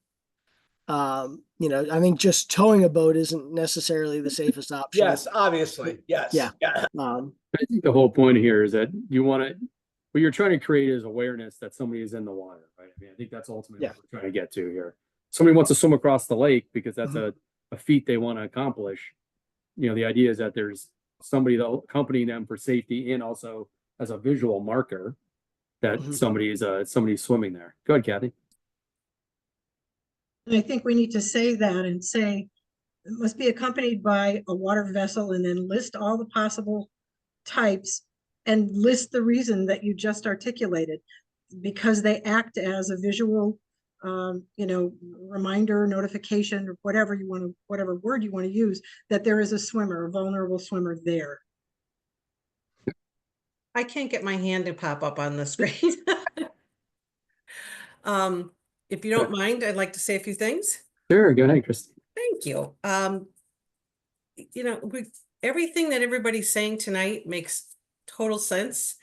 Speaker 6: You know, I think just towing a boat isn't necessarily the safest option.
Speaker 3: Yes, obviously. Yes.
Speaker 6: Yeah.
Speaker 3: Yeah.
Speaker 2: I think the whole point here is that you want to, what you're trying to create is awareness that somebody is in the water, right? I mean, I think that's ultimately what we're trying to get to here. Somebody wants to swim across the lake because that's a feat they want to accomplish. You know, the idea is that there's somebody that accompanying them for safety and also as a visual marker that somebody's swimming there. Go ahead, Kathy.
Speaker 7: And I think we need to say that and say it must be accompanied by a water vessel, and then list all the possible types and list the reason that you just articulated, because they act as a visual, you know, reminder, notification, or whatever you want to, whatever word you want to use, that there is a swimmer, a vulnerable swimmer there.
Speaker 8: I can't get my hand to pop up on the screen. If you don't mind, I'd like to say a few things.
Speaker 2: Sure, go ahead, Christine.
Speaker 8: Thank you. You know, everything that everybody's saying tonight makes total sense.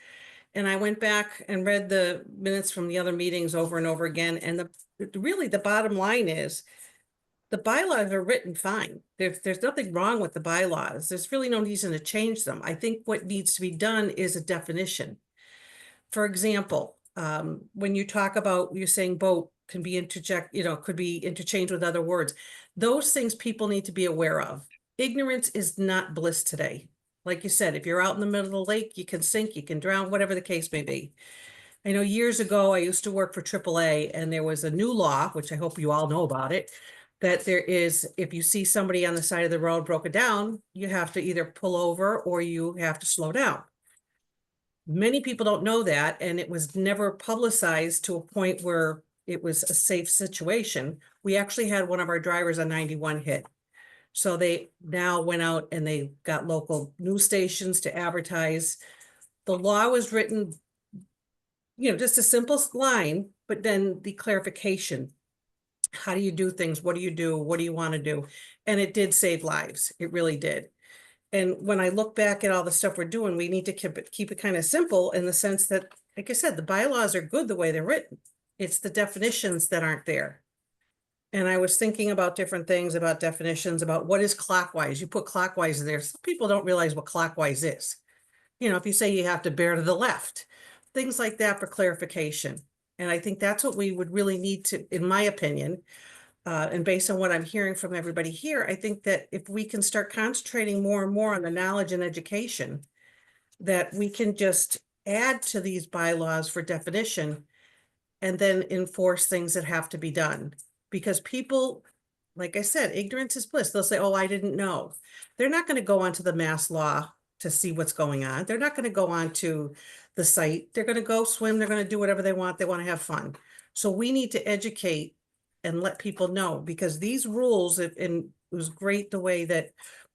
Speaker 8: And I went back and read the minutes from the other meetings over and over again. And really the bottom line is the bylaws are written fine. There's nothing wrong with the bylaws. There's really no reason to change them. I think what needs to be done is a definition. For example, when you talk about, you're saying boat can be could be interchanged with other words. Those things people need to be aware of. Ignorance is not bliss today. Like you said, if you're out in the middle of the lake, you can sink, you can drown, whatever the case may be. I know years ago, I used to work for AAA, and there was a new law, which I hope you all know about it, that there is, if you see somebody on the side of the road broken down, you have to either pull over or you have to slow down. Many people don't know that, and it was never publicized to a point where it was a safe situation. We actually had one of our drivers on 91 hit. So they now went out and they got local news stations to advertise. The law was written, you know, just a simple line, but then the clarification. How do you do things? What do you do? What do you want to do? And it did save lives. It really did. And when I look back at all the stuff we're doing, we need to keep it kind of simple in the sense that, like I said, the bylaws are good the way they're written. It's the definitions that aren't there. And I was thinking about different things, about definitions, about what is clockwise. You put clockwise there. Some people don't realize what clockwise is. You know, if you say you have to bear to the left, things like that for clarification. And I think that's what we would really need to, in my opinion, and based on what I'm hearing from everybody here, I think that if we can start concentrating more and more on the knowledge and education, that we can just add to these bylaws for definition and then enforce things that have to be done. Because people, like I said, ignorance is bliss. They'll say, oh, I didn't know. They're not going to go onto the mass law to see what's going on. They're not going to go onto the site. They're going to go swim. They're going to do whatever they want. They want to have fun. So we need to educate and let people know, because these rules, and it was great the way that,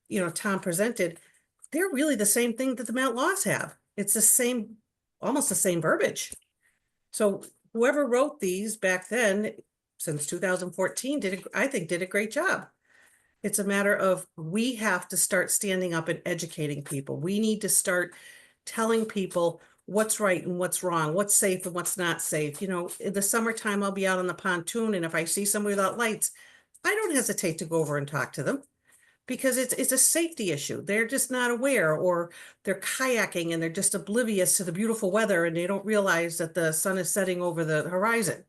Speaker 8: you know, Tom presented, they're really the same thing that the Mount laws have. It's the same, almost the same verbiage. So whoever wrote these back then, since 2014 I think did a great job. It's a matter of we have to start standing up and educating people. We need to start telling people what's right and what's wrong, what's safe and what's not safe. You know, in the summertime, I'll be out on the pontoon, and if I see somebody without lights, I don't hesitate to go over and talk to them because it's a safety issue. They're just not aware, or they're kayaking and they're just oblivious to the beautiful weather and they don't realize that the sun is setting over the horizon.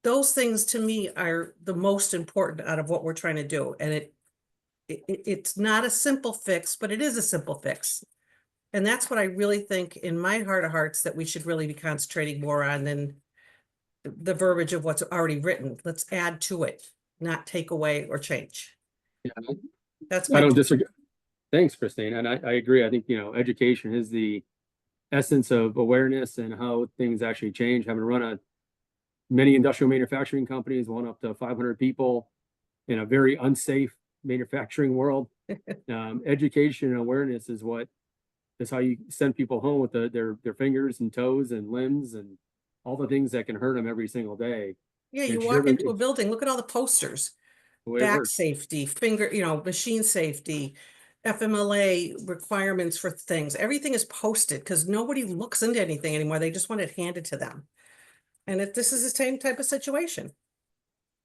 Speaker 8: Those things to me are the most important out of what we're trying to do. And it's not a simple fix, but it is a simple fix. And that's what I really think in my heart of hearts that we should really be concentrating more on than the verbiage of what's already written. Let's add to it, not take away or change.
Speaker 2: Yeah,
Speaker 8: That's
Speaker 2: I
Speaker 8: my
Speaker 2: don't disagree. Thanks, Christine. And I agree. I think, you know, education is the essence of awareness and how things actually change. Having run many industrial manufacturing companies, one up to 500 people in a very unsafe manufacturing world. Education and awareness is how you send people home with their fingers and toes and limbs and all the things that can hurt them every single day.
Speaker 8: Yeah,
Speaker 2: And
Speaker 8: you
Speaker 2: it
Speaker 8: walk
Speaker 2: never-
Speaker 8: into a
Speaker 2: it's
Speaker 8: building, look at all the posters,
Speaker 2: the way it
Speaker 8: back
Speaker 2: works.
Speaker 8: safety, machine safety, FMLA requirements for things. Everything is posted because nobody looks into anything anymore. They just want it handed to them. And if this is the same type of situation.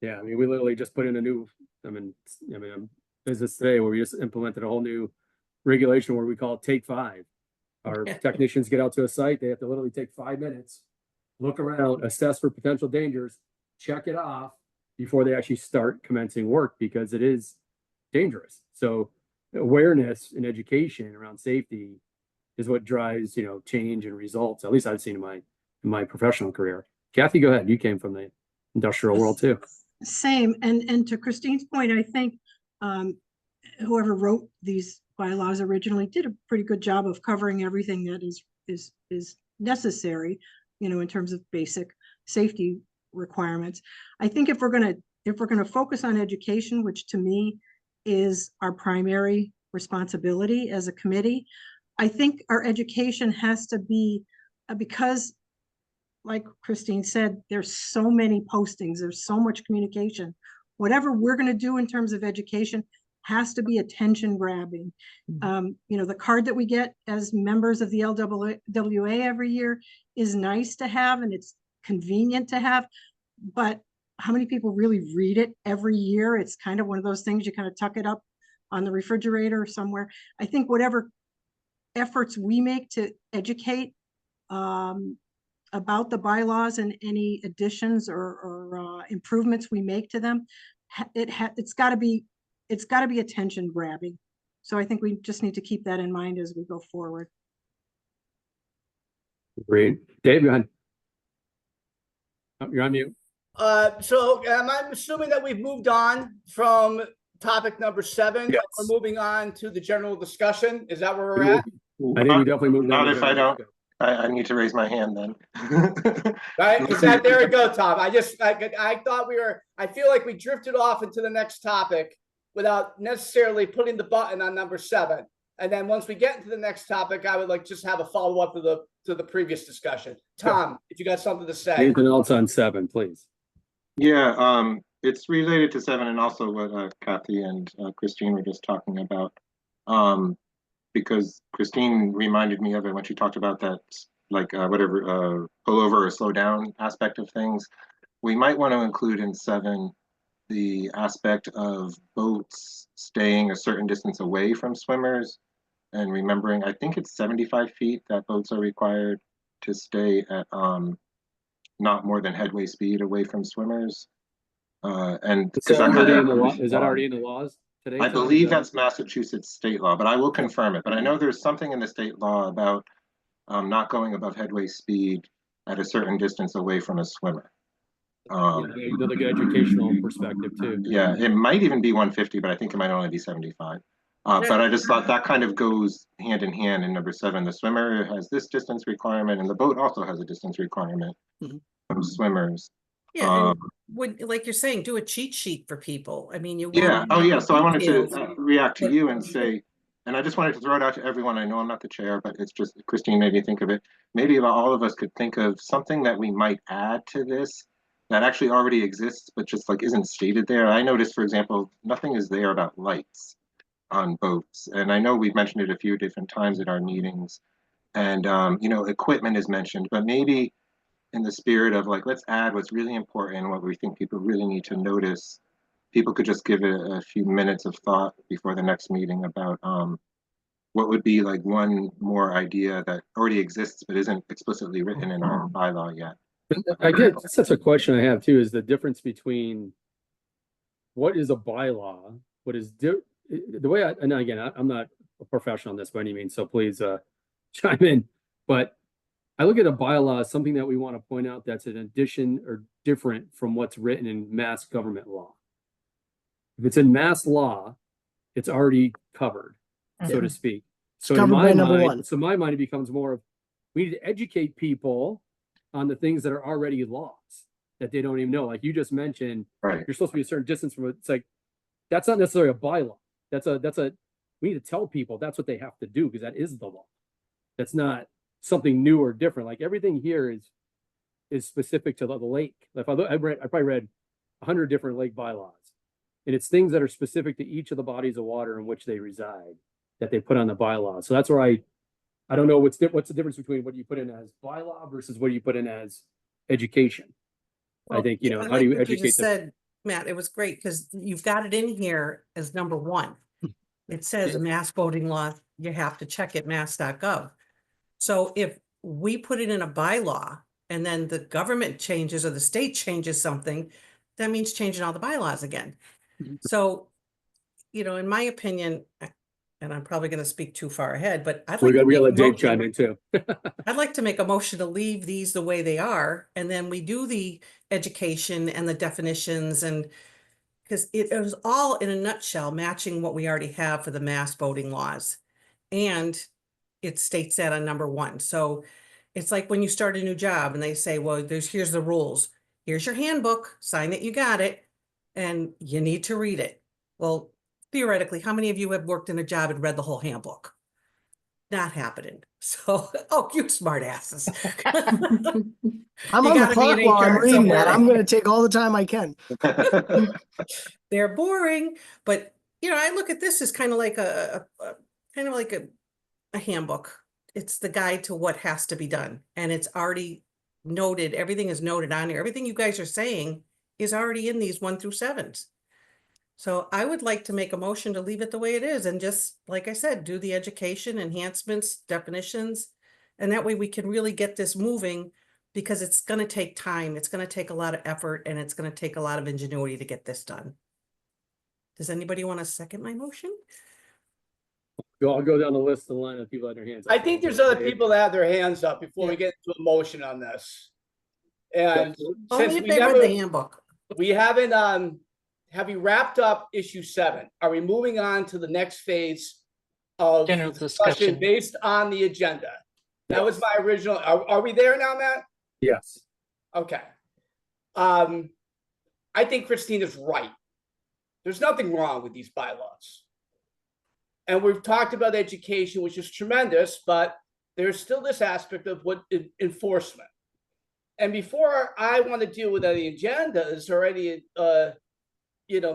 Speaker 2: Yeah, I mean, we literally just put in a business today where we just implemented a whole new regulation where we call it Take 5. Our technicians get out to a site, they have to literally take 5 minutes, look around, assess for potential dangers, check it off before they actually start commencing work because it is dangerous. So awareness and education around safety is what drives, you know, change and results. At least I've seen in my professional career. Kathy, go ahead. You came from the industrial world too.
Speaker 7: Same, and to Christine's point, I think whoever wrote these bylaws originally did a pretty good job of covering everything that is necessary, you know, in terms of basic safety requirements. I think if we're gonna focus on education, which to me is our primary responsibility as a committee, I think our education has to be because, like Christine said, there's so many postings, there's so much communication. Whatever we're going to do in terms of education has to be attention grabbing. You know, the card that we get as members of the LWA every year is nice to have and it's convenient to have, but how many people really read it every year? It's kind of one of those things you kind of tuck it up on the refrigerator or somewhere. I think whatever efforts we make to educate about the bylaws and any additions or improvements we make to them, it's got to be attention grabbing. So I think we just need to keep that in mind as we go forward.
Speaker 2: Great. Dave, go ahead. Oh, you're on mute.
Speaker 3: So am I assuming that we've moved on from topic number 7?
Speaker 2: Yes.
Speaker 3: We're moving on to the general discussion. Is that where we're at?
Speaker 2: I think we definitely moved on.
Speaker 10: Not if I don't. I need to raise my hand then.
Speaker 3: Right, there we go, Tom. I thought I feel like we drifted off into the next topic without necessarily putting the button on number 7. And then once we get into the next topic, I would like just have a follow-up to the previous discussion. Tom, if you got something to say.
Speaker 2: Anything else on 7, please?
Speaker 10: Yeah, it's related to 7 and also what Kathy and Christine were just talking about. Because Christine reminded me of it when she talked about that, like pull over or slow down aspect of things. We might want to include in 7 the aspect of boats staying a certain distance away from swimmers and remembering, I think it's 75 feet that boats are required to stay at not more than headway speed away from swimmers. And
Speaker 2: is that already in the laws today?
Speaker 10: I believe that's Massachusetts state law, but I will confirm it. But I know there's something in the state law about not going above headway speed at a certain distance away from a swimmer.
Speaker 2: Another good educational perspective too.
Speaker 10: Yeah, it might even be 150, but I think it might only be 75. But I just thought that kind of goes hand in hand in number 7. The swimmer has this distance requirement, and the boat also has a distance requirement from swimmers.
Speaker 8: Yeah, and like you're saying, do a cheat sheet for people. I mean,
Speaker 10: yeah. Oh, yeah. So I wanted to react to you and say, and I just wanted to throw it out to everyone. I know I'm not the chair, but it's just Christine made me think of it. Maybe all of us could think of something that we might add to this that actually already exists, but just like isn't stated there. I noticed, for example, nothing is there about lights on boats. And I know we've mentioned it a few different times at our meetings. And, you know, equipment is mentioned, but maybe in the spirit of like, let's add what's really important, what we think people really need to notice. People could just give it a few minutes of thought before the next meeting about what would be like one more idea that already exists but isn't explicitly written in our bylaw yet.
Speaker 2: I guess that's a question I have too, is the difference between what is a bylaw, what is the way I, and again, I'm not a professional on this by any means, so please chime in. But I look at a bylaw as something that we want to point out that's an addition or different from what's written in mass government law. If it's in mass law, it's already covered, so to speak. So in
Speaker 6: covered by
Speaker 2: my
Speaker 6: number
Speaker 2: mind,
Speaker 6: one.
Speaker 2: so my mind, it becomes more of, we need to educate people on the things that are already laws that they don't even know. Like you just mentioned,
Speaker 10: Right.
Speaker 2: you're supposed to be a certain distance from it. It's like, that's not necessarily a bylaw. We need to tell people that's what they have to do because that is the law. That's not something new or different. Like everything here is specific to the lake. If I probably read 100 different lake bylaws, and it's things that are specific to each of the bodies of water in which they reside that they put on the bylaw. So that's where I don't know what's the difference between what you put in as bylaw versus what you put in as education. I think, you know, how do you
Speaker 8: what
Speaker 2: educate
Speaker 8: just
Speaker 2: them?
Speaker 8: said, Matt, it was great because you've got it in here as number one. It says a mass voting law, you have to check it mass.gov. So if we put it in a bylaw and then the government changes or the state changes something, that means changing all the bylaws again. So, you know, in my opinion, and I'm probably going to speak too far ahead, but
Speaker 2: We gotta let Dave chime in too.
Speaker 8: I'd like to make a motion to leave these the way they are, and then we do the education and the definitions and because it was all in a nutshell matching what we already have for the mass voting laws. And it states that on number one. So it's like when you start a new job and they say, well, here's the rules. Here's your handbook, sign that you got it, and you need to read it. Well, theoretically, how many of you have worked in a job and read the whole handbook? Not happening. So, oh, you smart asses.
Speaker 6: I'm
Speaker 8: You
Speaker 6: on the
Speaker 8: gotta be
Speaker 6: clock
Speaker 8: in
Speaker 6: while I'm
Speaker 8: HR
Speaker 6: reading that.
Speaker 8: somewhere.
Speaker 6: I'm going to take all the time I can.
Speaker 8: They're boring, but you know, I look at this as kind of like a handbook. It's the guide to what has to be done, and it's already noted. Everything is noted on here. Everything you guys are saying is already in these 1 through 7s. So I would like to make a motion to leave it the way it is and just, like I said, do the education, enhancements, definitions. And that way we can really get this moving because it's going to take time. It's going to take a lot of effort and it's going to take a lot of ingenuity to get this done. Does anybody want to second my motion?
Speaker 2: I'll go down the list of the line of people that have their hands up.
Speaker 3: I think there's other people that have their hands up before we get into a motion on this. And since
Speaker 8: Only if
Speaker 3: we
Speaker 8: they read
Speaker 3: never,
Speaker 8: the handbook.
Speaker 3: we haven't, have you wrapped up issue 7? Are we moving on to the next phase of
Speaker 9: General
Speaker 3: discussion
Speaker 9: discussion.
Speaker 3: based on the agenda? That was my original, are we there now, Matt?
Speaker 2: Yes.
Speaker 3: Okay. I think Christina's right. There's nothing wrong with these bylaws. And we've talked about education, which is tremendous, but there's still this aspect of what enforcement. And before I want to deal with any agendas or any,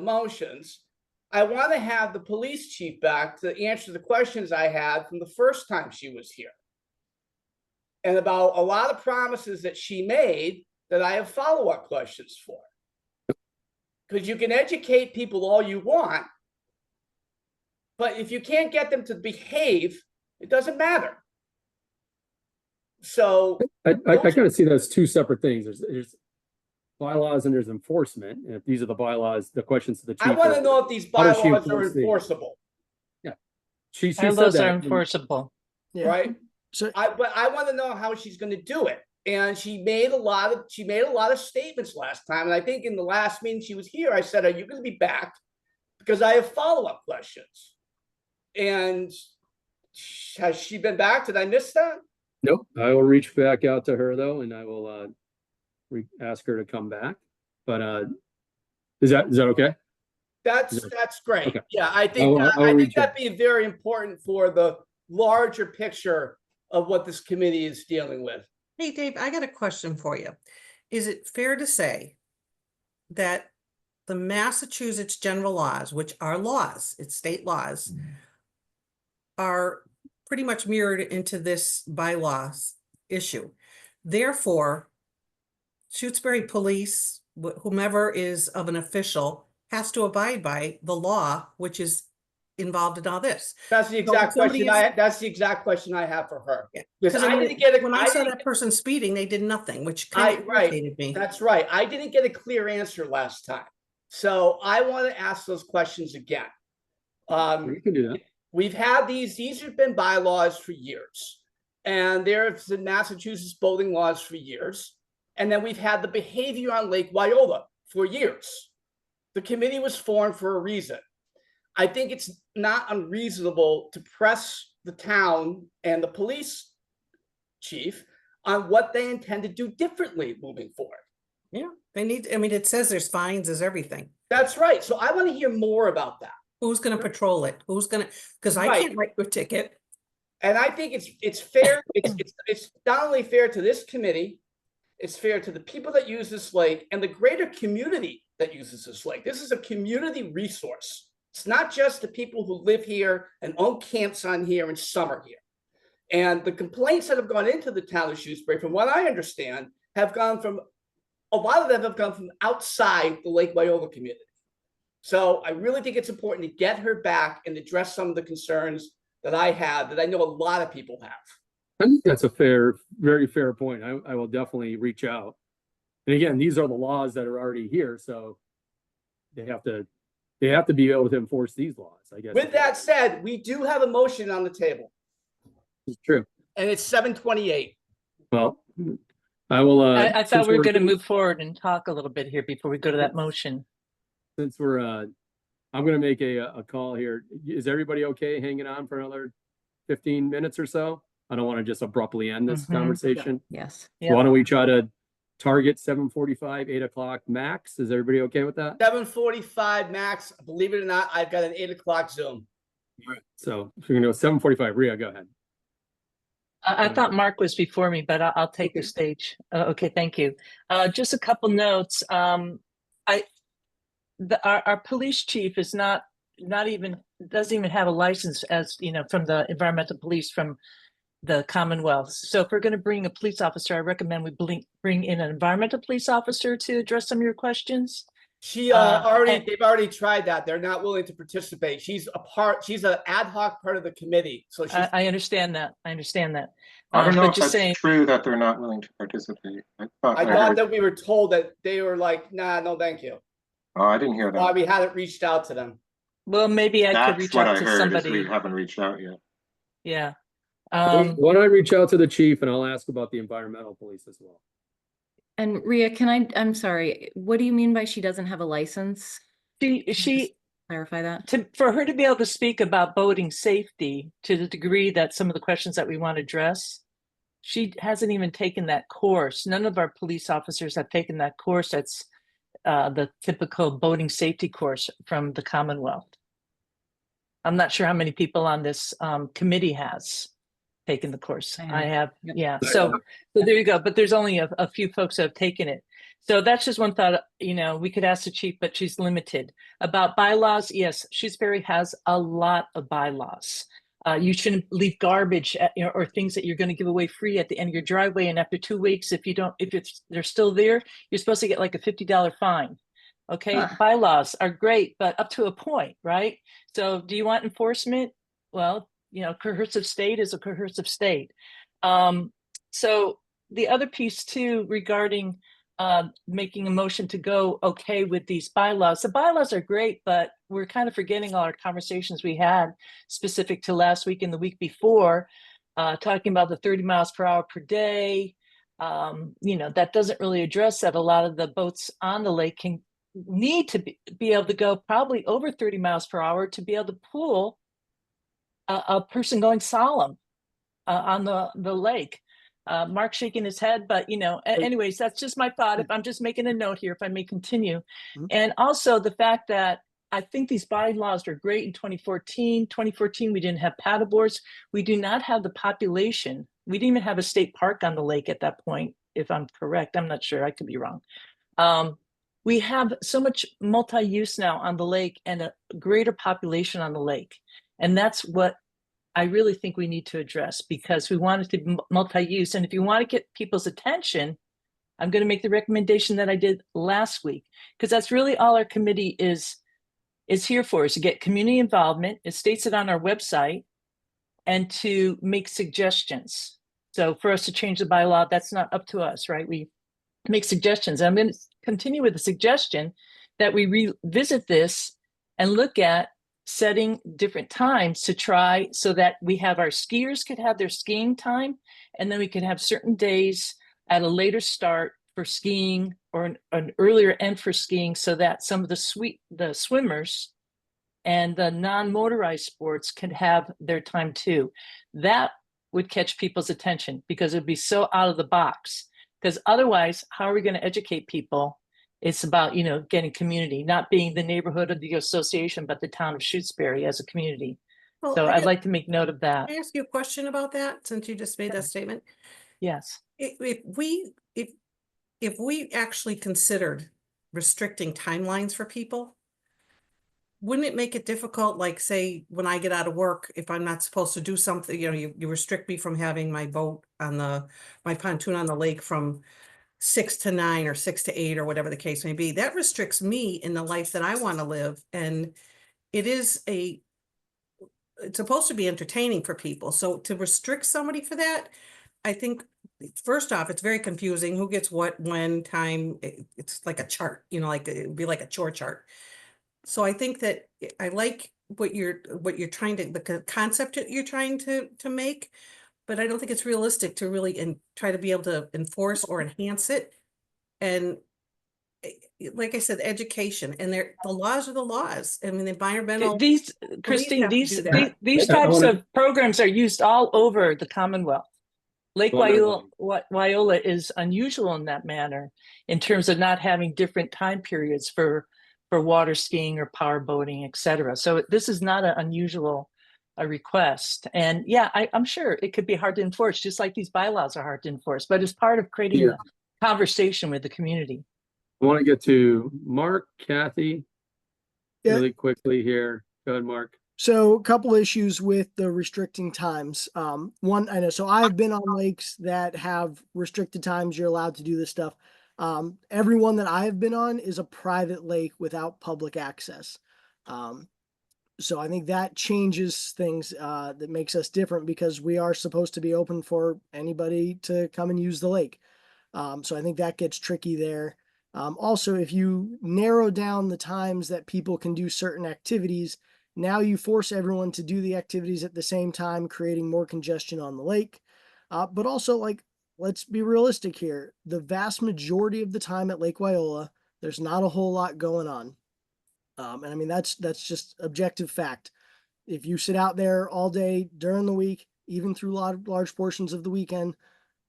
Speaker 3: motions, I want to have the police chief back to answer the questions I had from the first time she was here. And about a lot of promises that she made that I have follow-up questions for. Because you can educate people all you want, but if you can't get them to behave, it doesn't matter. So
Speaker 2: I kind of see those two separate things. There's bylaws and there's enforcement. And if these are the bylaws, the questions to the chief.
Speaker 3: I want to know if these bylaws are enforceable.
Speaker 2: Yeah. She
Speaker 9: And
Speaker 2: said
Speaker 9: those
Speaker 2: that.
Speaker 9: are enforceable.
Speaker 6: Yeah.
Speaker 3: Right.
Speaker 6: So
Speaker 3: But I want to know how she's going to do it. And she made a lot of statements last time. And I think in the last meeting she was here, I said, are you going to be back? Because I have follow-up questions. And has she been back? Did I miss that?
Speaker 2: Nope. I will reach back out to her though, and I will ask her to come back. But is that okay?
Speaker 3: That's great.
Speaker 2: Okay.
Speaker 3: Yeah, I think
Speaker 2: I'll reach
Speaker 3: that'd be very important for the larger picture of what this committee is dealing with.
Speaker 8: Hey, Dave, I got a question for you. Is it fair to say that the Massachusetts general laws, which are laws, it's state laws, are pretty much mirrored into this bylaws issue. Therefore, Shutesbury Police, whomever is of an official, has to abide by the law, which is involved in all this.
Speaker 3: That's the
Speaker 8: So
Speaker 3: exact
Speaker 8: somebody
Speaker 3: question
Speaker 8: is-
Speaker 3: that's the exact question I have for her.
Speaker 8: Yeah.
Speaker 3: Because
Speaker 8: I
Speaker 3: I
Speaker 8: mean,
Speaker 3: didn't get
Speaker 8: when
Speaker 3: a,
Speaker 8: I
Speaker 3: I
Speaker 8: saw
Speaker 3: didn't,
Speaker 8: that person speeding, they did nothing, which kind of
Speaker 3: right,
Speaker 8: irritated me.
Speaker 3: that's right. I didn't get a clear answer last time. So I want to ask those questions again.
Speaker 2: You can do that.
Speaker 3: We've had these have been bylaws for years. And there's the Massachusetts boating laws for years. And then we've had the behavior on Lake Wyola for years. The committee was formed for a reason. I think it's not unreasonable to press the town and the police chief on what they intend to do differently moving forward.
Speaker 8: Yeah, they need, I mean, it says there's fines, there's everything.
Speaker 3: That's right. So I want to hear more about that.
Speaker 8: Who's gonna patrol it? Who's gonna, because I
Speaker 3: Right.
Speaker 8: can't write your ticket.
Speaker 3: And I think it's fair. It's not only fair to this committee, it's fair to the people that use this lake and the greater community that uses this lake. This is a community resource. It's not just the people who live here and own camps on here and summer here. And the complaints that have gone into the town of Shrewsbury, from what I understand, have gone from, a lot of them have gone from outside the Lake Wyola community. So I really think it's important to get her back and address some of the concerns that I have, that I know a lot of people have.
Speaker 2: I think that's a very fair point. I will definitely reach out. And again, these are the laws that are already here, so they have to be able to enforce these laws, I guess.
Speaker 3: With that said, we do have a motion on the table,
Speaker 2: It's true.
Speaker 3: and it's 7:28.
Speaker 2: Well, I will,
Speaker 9: I
Speaker 2: since
Speaker 9: thought we were
Speaker 2: we're
Speaker 9: going to
Speaker 2: doing-
Speaker 9: move forward and talk a little bit here before we go to that motion.
Speaker 2: Since we're, I'm gonna make a call here. Is everybody okay hanging on for another 15 minutes or so? I don't want to just abruptly end this
Speaker 9: Mhm.
Speaker 2: conversation.
Speaker 5: Yes.
Speaker 9: Yeah.
Speaker 2: Why don't we try to target 7:45, 8 o'clock max? Is everybody okay with that?
Speaker 3: 7:45 max. Believe it or not, I've got an 8 o'clock Zoom.
Speaker 2: So if you're gonna go 7:45, Rhea, go ahead.
Speaker 9: I thought Mark was before me, but I'll take the stage. Okay, thank you. Just a couple notes. Our police chief is not even, doesn't even have a license as, you know, from the environmental police from the Commonwealth. So if we're going to bring a police officer, I recommend we bring in an environmental police officer to address some of your questions.
Speaker 3: They've already tried that. They're not willing to participate. She's an ad hoc part of the committee. So she's,
Speaker 9: I understand that. I understand that.
Speaker 10: I don't know
Speaker 9: but
Speaker 10: if
Speaker 9: just
Speaker 10: that's
Speaker 9: saying,
Speaker 10: true that they're not willing to participate. I thought
Speaker 3: I
Speaker 10: I
Speaker 3: thought
Speaker 10: heard,
Speaker 3: that we were told that they were like, nah, no, thank you.
Speaker 10: oh, I didn't hear
Speaker 3: Why
Speaker 10: that.
Speaker 3: we hadn't reached out to them.
Speaker 9: well, maybe I could
Speaker 10: That's
Speaker 9: reach
Speaker 10: what
Speaker 9: out
Speaker 10: I
Speaker 9: to
Speaker 10: heard, is
Speaker 9: somebody.
Speaker 10: we haven't reached out yet.
Speaker 9: Yeah.
Speaker 2: Why don't I reach out to the chief and I'll ask about the environmental police as well.
Speaker 5: And Rhea, I'm sorry, what do you mean by she doesn't have a license?
Speaker 9: She
Speaker 5: Clarify that.
Speaker 9: for her to be able to speak about boating safety to the degree that some of the questions that we want to address, she hasn't even taken that course. None of our police officers have taken that course. That's the typical boating safety course from the Commonwealth. I'm not sure how many people on this committee has taken the course. I have, yeah. So there you go. But there's only a few folks that have taken it. So that's just one thought. You know, we could ask the chief, but she's limited. About bylaws, yes, Shrewsbury has a lot of bylaws. You shouldn't leave garbage or things that you're going to give away free at the end of your driveway. And after 2 weeks, if they're still there, you're supposed to get like a $50 fine. Okay, bylaws are great, but up to a point, right? So do you want enforcement? Well, you know, coercive state is a coercive state. So the other piece too, regarding making a motion to go okay with these bylaws. The bylaws are great, but we're kind of forgetting all our conversations we had specific to last week and the week before, talking about the 30 miles per hour per day. You know, that doesn't really address that. A lot of the boats on the lake need to be able to go probably over 30 miles per hour to be able to pull a person going solemn on the lake. Mark shaking his head, but you know, anyways, that's just my thought. If I'm just making a note here, if I may continue. And also the fact that I think these bylaws are great in 2014. 2014, we didn't have paddleboards. We do not have the population. We didn't even have a state park on the lake at that point, if I'm correct. I'm not sure. I could be wrong. we have so much multi-use now on the lake and a greater population on the lake. And that's what I really think we need to address, because we want it to be multi-use. And if you want to get people's attention, I'm going to make the recommendation that I did last week, because that's really all our committee is here for, is to get community involvement. It states it on our website, and to make suggestions. So for us to change the bylaw, that's not up to us, right? We make suggestions. I'm going to continue with the suggestion that we revisit this and look at setting different times to try so that we have our skiers could have their skiing time, and then we can have certain days at a later start for skiing, or an earlier end for skiing, so that some of the swimmers and the non-motorized sports can have their time too. That would catch people's attention, because it'd be so out of the box. Because otherwise, how are we going to educate people? It's about, getting community, not being the neighborhood of the association, but the town of Shutesbury as a community.
Speaker 8: Well,
Speaker 9: So I'd like to make note of that.
Speaker 8: Can I ask you a question about that, since you just made that statement?
Speaker 9: Yes.
Speaker 8: If we actually considered restricting timelines for people, wouldn't it make it difficult, like, say, when I get out of work, if I'm not supposed to do something, you restrict me from having my boat on my pontoon on the lake from 6 to 9 or 6 to 8 or whatever the case may be. That restricts me in the life that I want to live. And it's supposed to be entertaining for people. So to restrict somebody for that, I think, first off, it's very confusing. Who gets what, when, time? It's like a chart, like it would be like a chore chart. So I think that I like what you're trying to, the concept that you're trying to make, but I don't think it's realistic to really try to be able to enforce or enhance it. And like I said, education, and the laws are the laws. I mean, the environmental.
Speaker 9: These, Christine,
Speaker 8: have to
Speaker 9: these
Speaker 8: do that.
Speaker 9: these types of programs are used all over the Commonwealth. Lake Wyola is unusual in that manner, in terms of not having different time periods for water skiing or power boating, etc. So this is not an unusual request. And yeah, I'm sure it could be hard to enforce, just like these bylaws are hard to enforce, but it's part of creating a conversation with the community.
Speaker 2: I want to get to Mark, Kathy,
Speaker 6: Yeah.
Speaker 2: really quickly here. Go ahead, Mark.
Speaker 6: So a couple issues with the restricting times. One, I know, so I've been on lakes that have restricted times. You're allowed to do this stuff. Every one that I have been on is a private lake without public access. So I think that changes things, that makes us different, because we are supposed to be open for anybody to come and use the lake. So I think that gets tricky there. Also, if you narrow down the times that people can do certain activities, now you force everyone to do the activities at the same time, creating more congestion on the lake. But also, like, let's be realistic here. The vast majority of the time at Lake Wyola, there's not a whole lot going on. And I mean, that's just objective fact. If you sit out there all day during the week, even through large portions of the weekend,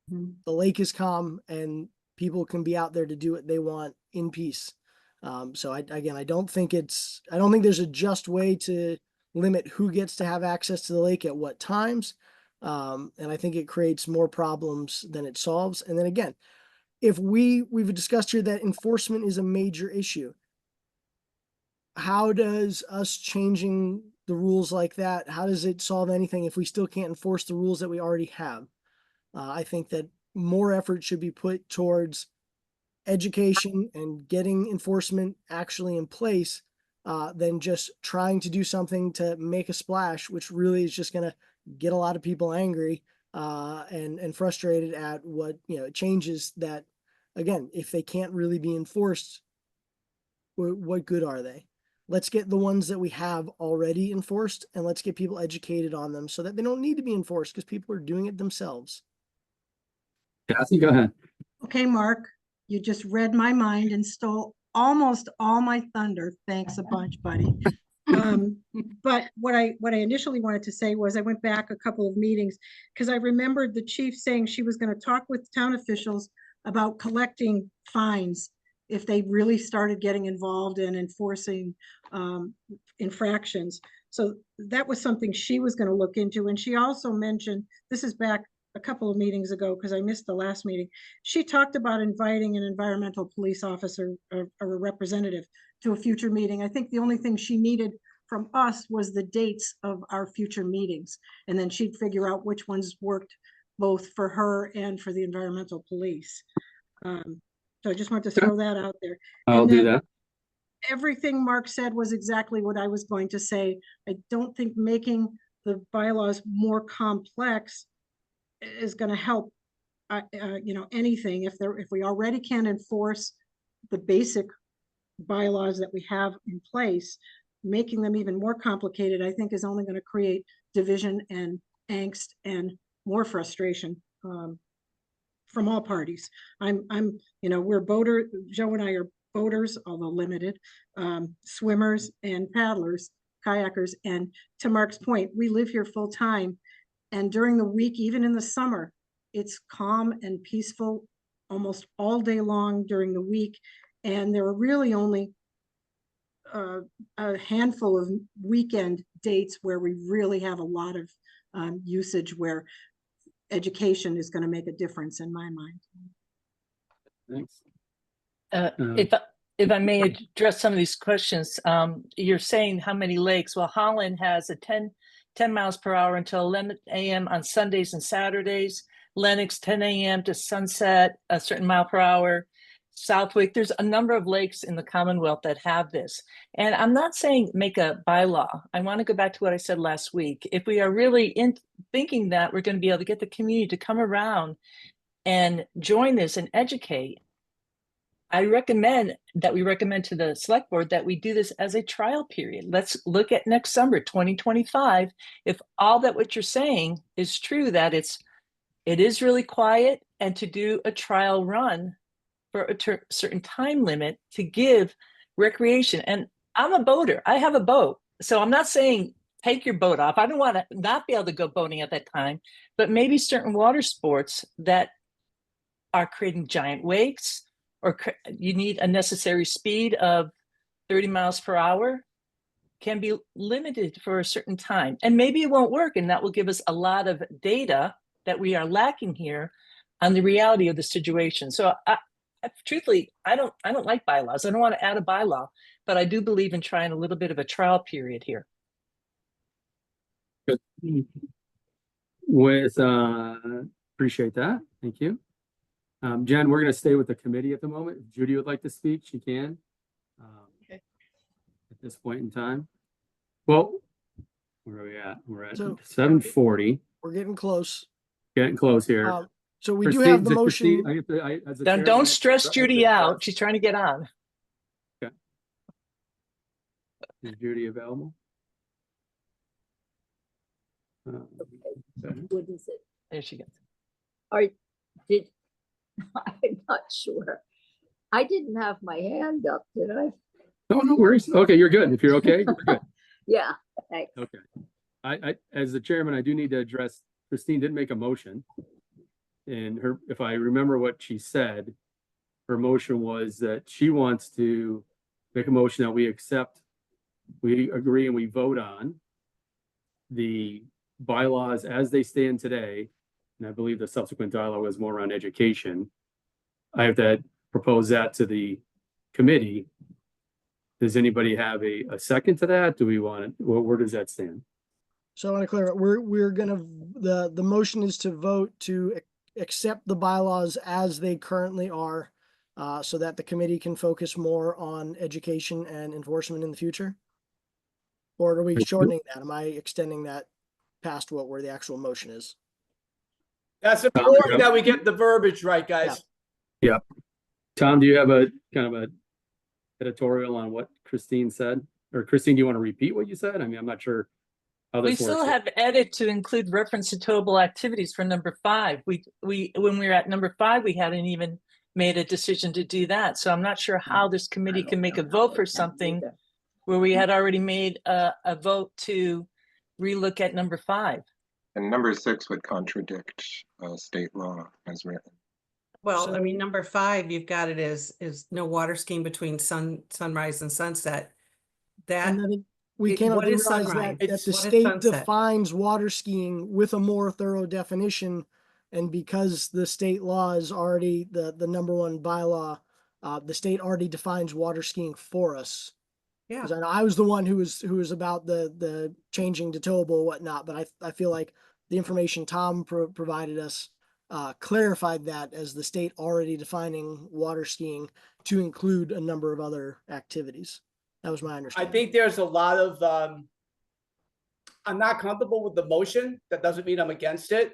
Speaker 6: the lake is calm and people can be out there to do what they want in peace. So I don't think there's a just way to limit who gets to have access to the lake at what times. And I think it creates more problems than it solves. And then again, if we've discussed here that enforcement is a major issue. How does us changing the rules like that, how does it solve anything if we still can't enforce the rules that we already have? I think that more effort should be put towards education and getting enforcement actually in place, than just trying to do something to make a splash, which really is just going to get a lot of people angry, and frustrated at what, changes that, again, if they can't really be enforced, what good are they? Let's get the ones that we have already enforced, and let's get people educated on them so that they don't need to be enforced, because people are doing it themselves.
Speaker 2: Kathy, go ahead.
Speaker 7: Okay, Mark, you just read my mind and stole almost all my thunder. Thanks a bunch, buddy. But what I initially wanted to say was I went back a couple of meetings because I remembered the chief saying she was going to talk with town officials about collecting fines if they really started getting involved in enforcing infractions. So that was something she was going to look into. And she also mentioned, this is back a couple of meetings ago, because I missed the last meeting. She talked about inviting an environmental police officer or a representative to a future meeting. I think the only thing she needed from us was the dates of our future meetings. And then she'd figure out which ones worked both for her and for the environmental police. So I just want to throw that out there.
Speaker 2: I'll
Speaker 7: And
Speaker 2: do
Speaker 7: then
Speaker 2: that.
Speaker 7: everything Mark said was exactly what I was going to say. I don't think making the bylaws more complex is going to help, you know, anything. If we already can't enforce the basic bylaws that we have in place, making them even more complicated, I think is only going to create division and angst and more frustration from all parties. You know, we're boater, Joe and I are boaters, although limited, swimmers and paddlers, kayakers. And to Mark's point, we live here full time. And during the week, even in the summer, it's calm and peaceful almost all day long during the week. And there are really only a handful of weekend dates where we really have a lot of usage, where education is going to make a difference in my mind.
Speaker 2: Thanks.
Speaker 9: If I may address some of these questions, you're saying how many lakes? Well, Holland has a 10 miles per hour until 11 a.m. on Sundays and Saturdays. Lennox 10 a.m. to sunset, a certain mile per hour. Southwick, there's a number of lakes in the Commonwealth that have this. And I'm not saying make a bylaw. I want to go back to what I said last week. If we are really thinking that we're going to be able to get the community to come around and join this and educate, I recommend that we recommend to the select board that we do this as a trial period. Let's look at next summer, 2025. If all that what you're saying is true, that it is really quiet, and to do a trial run for a certain time limit to give recreation. And I'm a boater. I have a boat. So I'm not saying take your boat off. I don't want to not be able to go boating at that time, but maybe certain water sports that are creating giant wakes, or you need a necessary speed of 30 miles per hour, can be limited for a certain time. And maybe it won't work, and that will give us a lot of data that we are lacking here on the reality of the situation. So truthfully, I don't like bylaws. I don't want to add a bylaw, but I do believe in trying a little bit of a trial period here.
Speaker 2: Good. Appreciate that. Thank you. Jen, we're going to stay with the committee at the moment. If Judy would like to speak, she can.
Speaker 1: Okay.
Speaker 2: At this point in time. Well, where are we at? We're at
Speaker 6: So-
Speaker 2: 7:40.
Speaker 6: We're getting close.
Speaker 2: Getting close here.
Speaker 6: So we do have the motion.
Speaker 9: Don't stress Judy out. She's trying to get on.
Speaker 2: Okay. Is Judy available?
Speaker 4: What is it?
Speaker 9: There she goes.
Speaker 4: I'm not sure. I didn't have my hand up, did I?
Speaker 2: No worries. Okay, you're good. If you're okay, you're good.
Speaker 4: Yeah, thanks.
Speaker 2: Okay. I as the chairman, I do need to address, Christine didn't make a motion. And if I remember what she said, her motion was that she wants to make a motion that we agree and we vote on the bylaws as they stand today. And I believe the subsequent dialogue was more around education. I have to propose that to the committee. Does anybody have a second to that? Do we want it? Where does that stand?
Speaker 6: So I want to clarify, we're gonna, the motion is to vote to accept the bylaws as they currently are, so that the committee can focus more on education and enforcement in the future? Or are we shortening that? Am I extending that past where the actual motion is?
Speaker 3: That's important that we get the verbiage right, guys.
Speaker 2: Yeah. Tom, do you have a kind of a editorial on what Christine said? Or Christine, do you want to repeat what you said? I mean, I'm not sure how
Speaker 9: We
Speaker 2: this works.
Speaker 9: still have edit to include reference to towable activities for number 5. When we were at number 5, we hadn't even made a decision to do that. So I'm not sure how this committee can make a vote for something where we had already made a vote to relook at number 5.
Speaker 10: And number 6 would contradict state law as written.
Speaker 8: Well, I mean, number 5, you've got it as no water skiing between sunrise and sunset. That
Speaker 6: And then we came up
Speaker 8: what
Speaker 6: to
Speaker 8: is
Speaker 6: realize
Speaker 8: sunrise?
Speaker 6: that the
Speaker 8: What is
Speaker 6: state
Speaker 8: sunset?
Speaker 6: defines water skiing with a more thorough definition And because the state law is already the number one bylaw, the state already defines water skiing for us.
Speaker 8: Yeah.
Speaker 6: Because I know I was the one who was about the changing to towable and whatnot, but I feel like the information Tom provided us clarified that as the state already defining water skiing to include a number of other activities. That was my
Speaker 3: I
Speaker 6: understanding.
Speaker 3: think there's a lot of, I'm not comfortable with the motion. That doesn't mean I'm against it.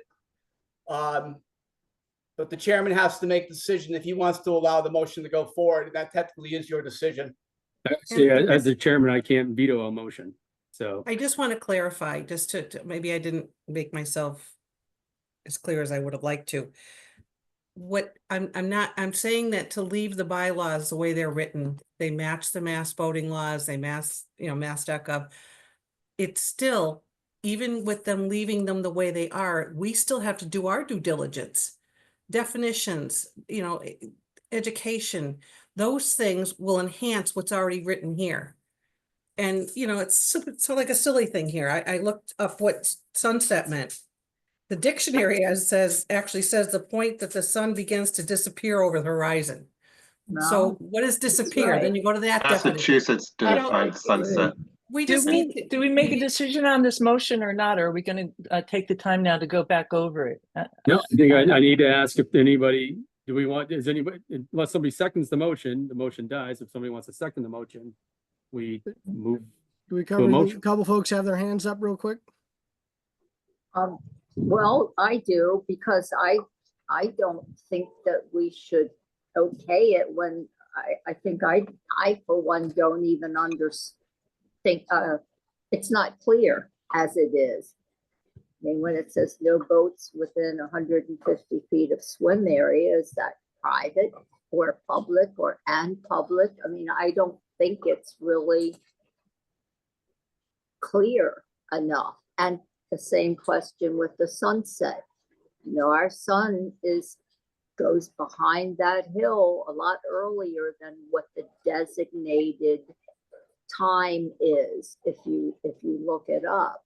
Speaker 3: But the chairman has to make the decision if he wants to allow the motion to go forward, and that technically is your decision.
Speaker 2: Actually, as the chairman, I can't veto a motion. So
Speaker 8: I just want to clarify, just maybe I didn't make myself as clear as I would have liked to. What I'm saying that to leave the bylaws the way they're written, they match the mass boating laws, they mass.gov. It's still, even with them leaving them the way they are, we still have to do our due diligence. Definitions, education, those things will enhance what's already written here. And, it's sort of like a silly thing here. I looked up what sunset meant. The dictionary actually says the point that the sun begins to disappear over the horizon. So what is disappear?
Speaker 4: right.
Speaker 8: Then you go to that definition.
Speaker 10: Massachusetts
Speaker 8: I don't-
Speaker 10: defines sunset.
Speaker 8: We
Speaker 9: Do
Speaker 8: just need to.
Speaker 9: do we make a decision on this motion or not? Or are we going to take the time now to go back over it?
Speaker 2: no, I think I need to ask if anybody, is anybody, unless somebody seconds the motion dies. If somebody wants to second the motion, we move.
Speaker 6: Do we
Speaker 2: a
Speaker 6: cover,
Speaker 2: motion.
Speaker 6: a couple folks have their hands up real quick?
Speaker 4: Well, I do, because I don't think that we should okay it when I think I for one don't even think, it's not clear as it is. I mean, when it says no boats within 150 feet of swim area, is that private or public and public? I mean, I don't think it's really clear enough. And the same question with the sunset. Our sun goes behind that hill a lot earlier than what the designated time is, if you look it up.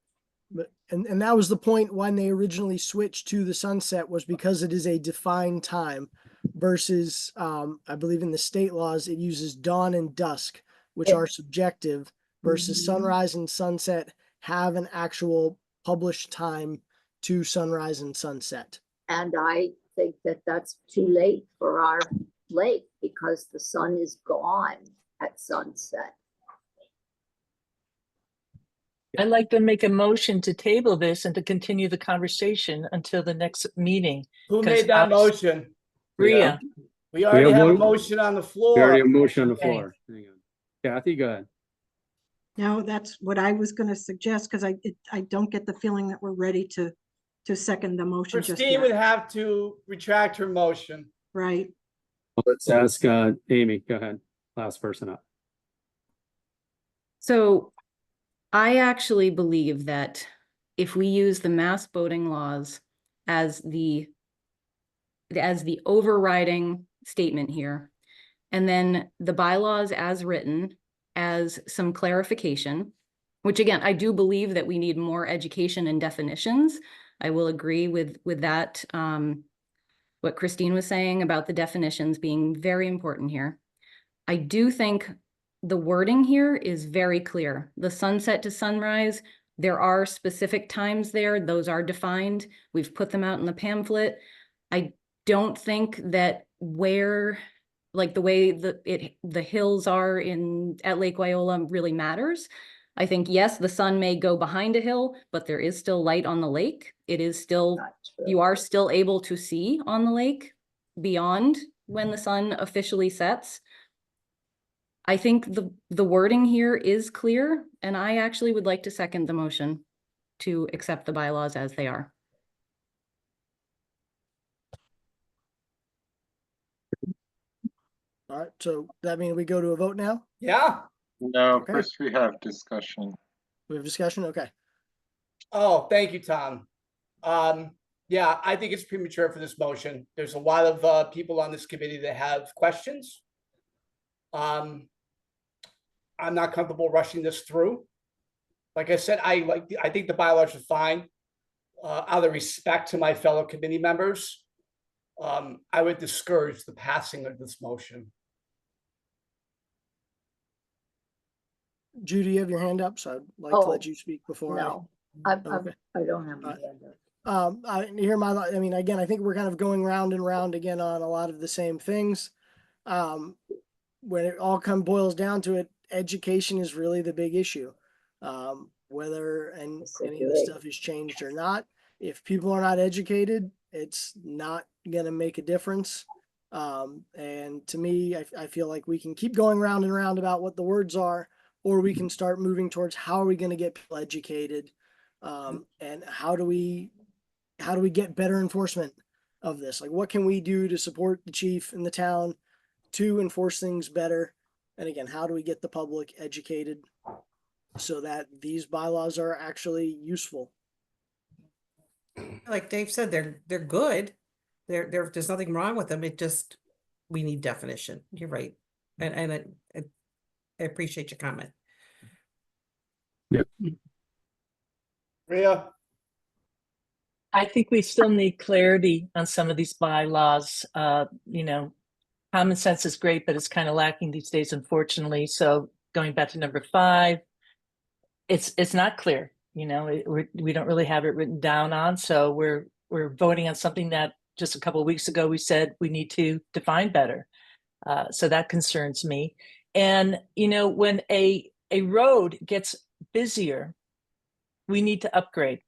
Speaker 6: But and that was the point when they originally switched to the sunset, was because it is a defined time versus I believe in the state laws it uses dawn and dusk, which are subjective, versus sunrise and sunset have an actual published time to sunrise and sunset.
Speaker 4: And I think that that's too late for our lake because the sun is gone at sunset.
Speaker 9: I'd like to make a motion to table this and to continue the conversation until the next meeting.
Speaker 3: Who
Speaker 9: 'Cause
Speaker 3: made that
Speaker 9: obviously-
Speaker 3: motion?
Speaker 9: Rhea,
Speaker 3: We already
Speaker 2: have
Speaker 3: have a
Speaker 2: one-
Speaker 3: motion on the
Speaker 2: We already have
Speaker 3: floor.
Speaker 2: a motion on the
Speaker 9: Okay.
Speaker 2: floor. Hang on. Kathy, go ahead.
Speaker 7: No, that's what I was gonna suggest, because I don't get the feeling that we're ready to second the motion just
Speaker 3: Christine would
Speaker 7: yet,
Speaker 3: have to retract her motion.
Speaker 7: right?
Speaker 2: Let's ask Amy. Go ahead. Last person up.
Speaker 5: So I actually believe that if we use the mass boating laws as the overriding statement here, and then the bylaws as written as some clarification, which again, I do believe that we need more education and definitions. I will agree with that, what Christine was saying about the definitions being very important here. I do think the wording here is very clear. The sunset to sunrise, there are specific times there. Those are defined. We've put them out in the pamphlet. I don't think that like the way the hills are at Lake Wyola really matters. I think, yes, the sun may go behind a hill, but there is still light on the lake. It is still, you are still able to see on the lake beyond when the sun officially sets. I think the wording here is clear, and I actually would like to second the motion to accept the bylaws as they are.
Speaker 6: All right, so that means we go to a vote now?
Speaker 3: Yeah.
Speaker 10: No,
Speaker 6: Okay.
Speaker 10: first we have discussion.
Speaker 6: We have discussion? Okay.
Speaker 3: Oh, thank you, Tom. Yeah, I think it's premature for this motion. There's a lot of people on this committee that have questions. I'm not comfortable rushing this through. Like I said, I think the bylaws are fine. out of respect to my fellow committee members, I would discourage the passing of this motion.
Speaker 6: Judy, you have your hand up, so I'd like to let
Speaker 4: Oh,
Speaker 6: you speak before
Speaker 4: No,
Speaker 6: Okay.
Speaker 4: I don't have my
Speaker 6: Alright.
Speaker 4: hand up.
Speaker 6: I mean, again, I think we're kind of going round and round again on a lot of the same things. When it all boils down to it, education is really the big issue. Whether any of this stuff is changed or not, if people are not educated, it's not gonna make a difference. And to me, I feel like we can keep going round and round about what the words are, or we can start moving towards how are we gonna get people educated? And how do we get better enforcement of this? Like, what can we do to support the chief and the town to enforce things better? And again, how do we get the public educated so that these bylaws are actually useful?
Speaker 8: Like Dave said, they're good. There's nothing wrong with them. It just, we need definition. You're right. And I appreciate your comment.
Speaker 3: Rhea?
Speaker 9: I think we still need clarity on some of these bylaws. You know, common sense is great, but it's kind of lacking these days, unfortunately. So going back to number 5, it's not clear. You know, we don't really have it written down on. So we're voting on something that just a couple of weeks ago we said we need to define better. So that concerns me. And you know, when a road gets busier, we need to upgrade.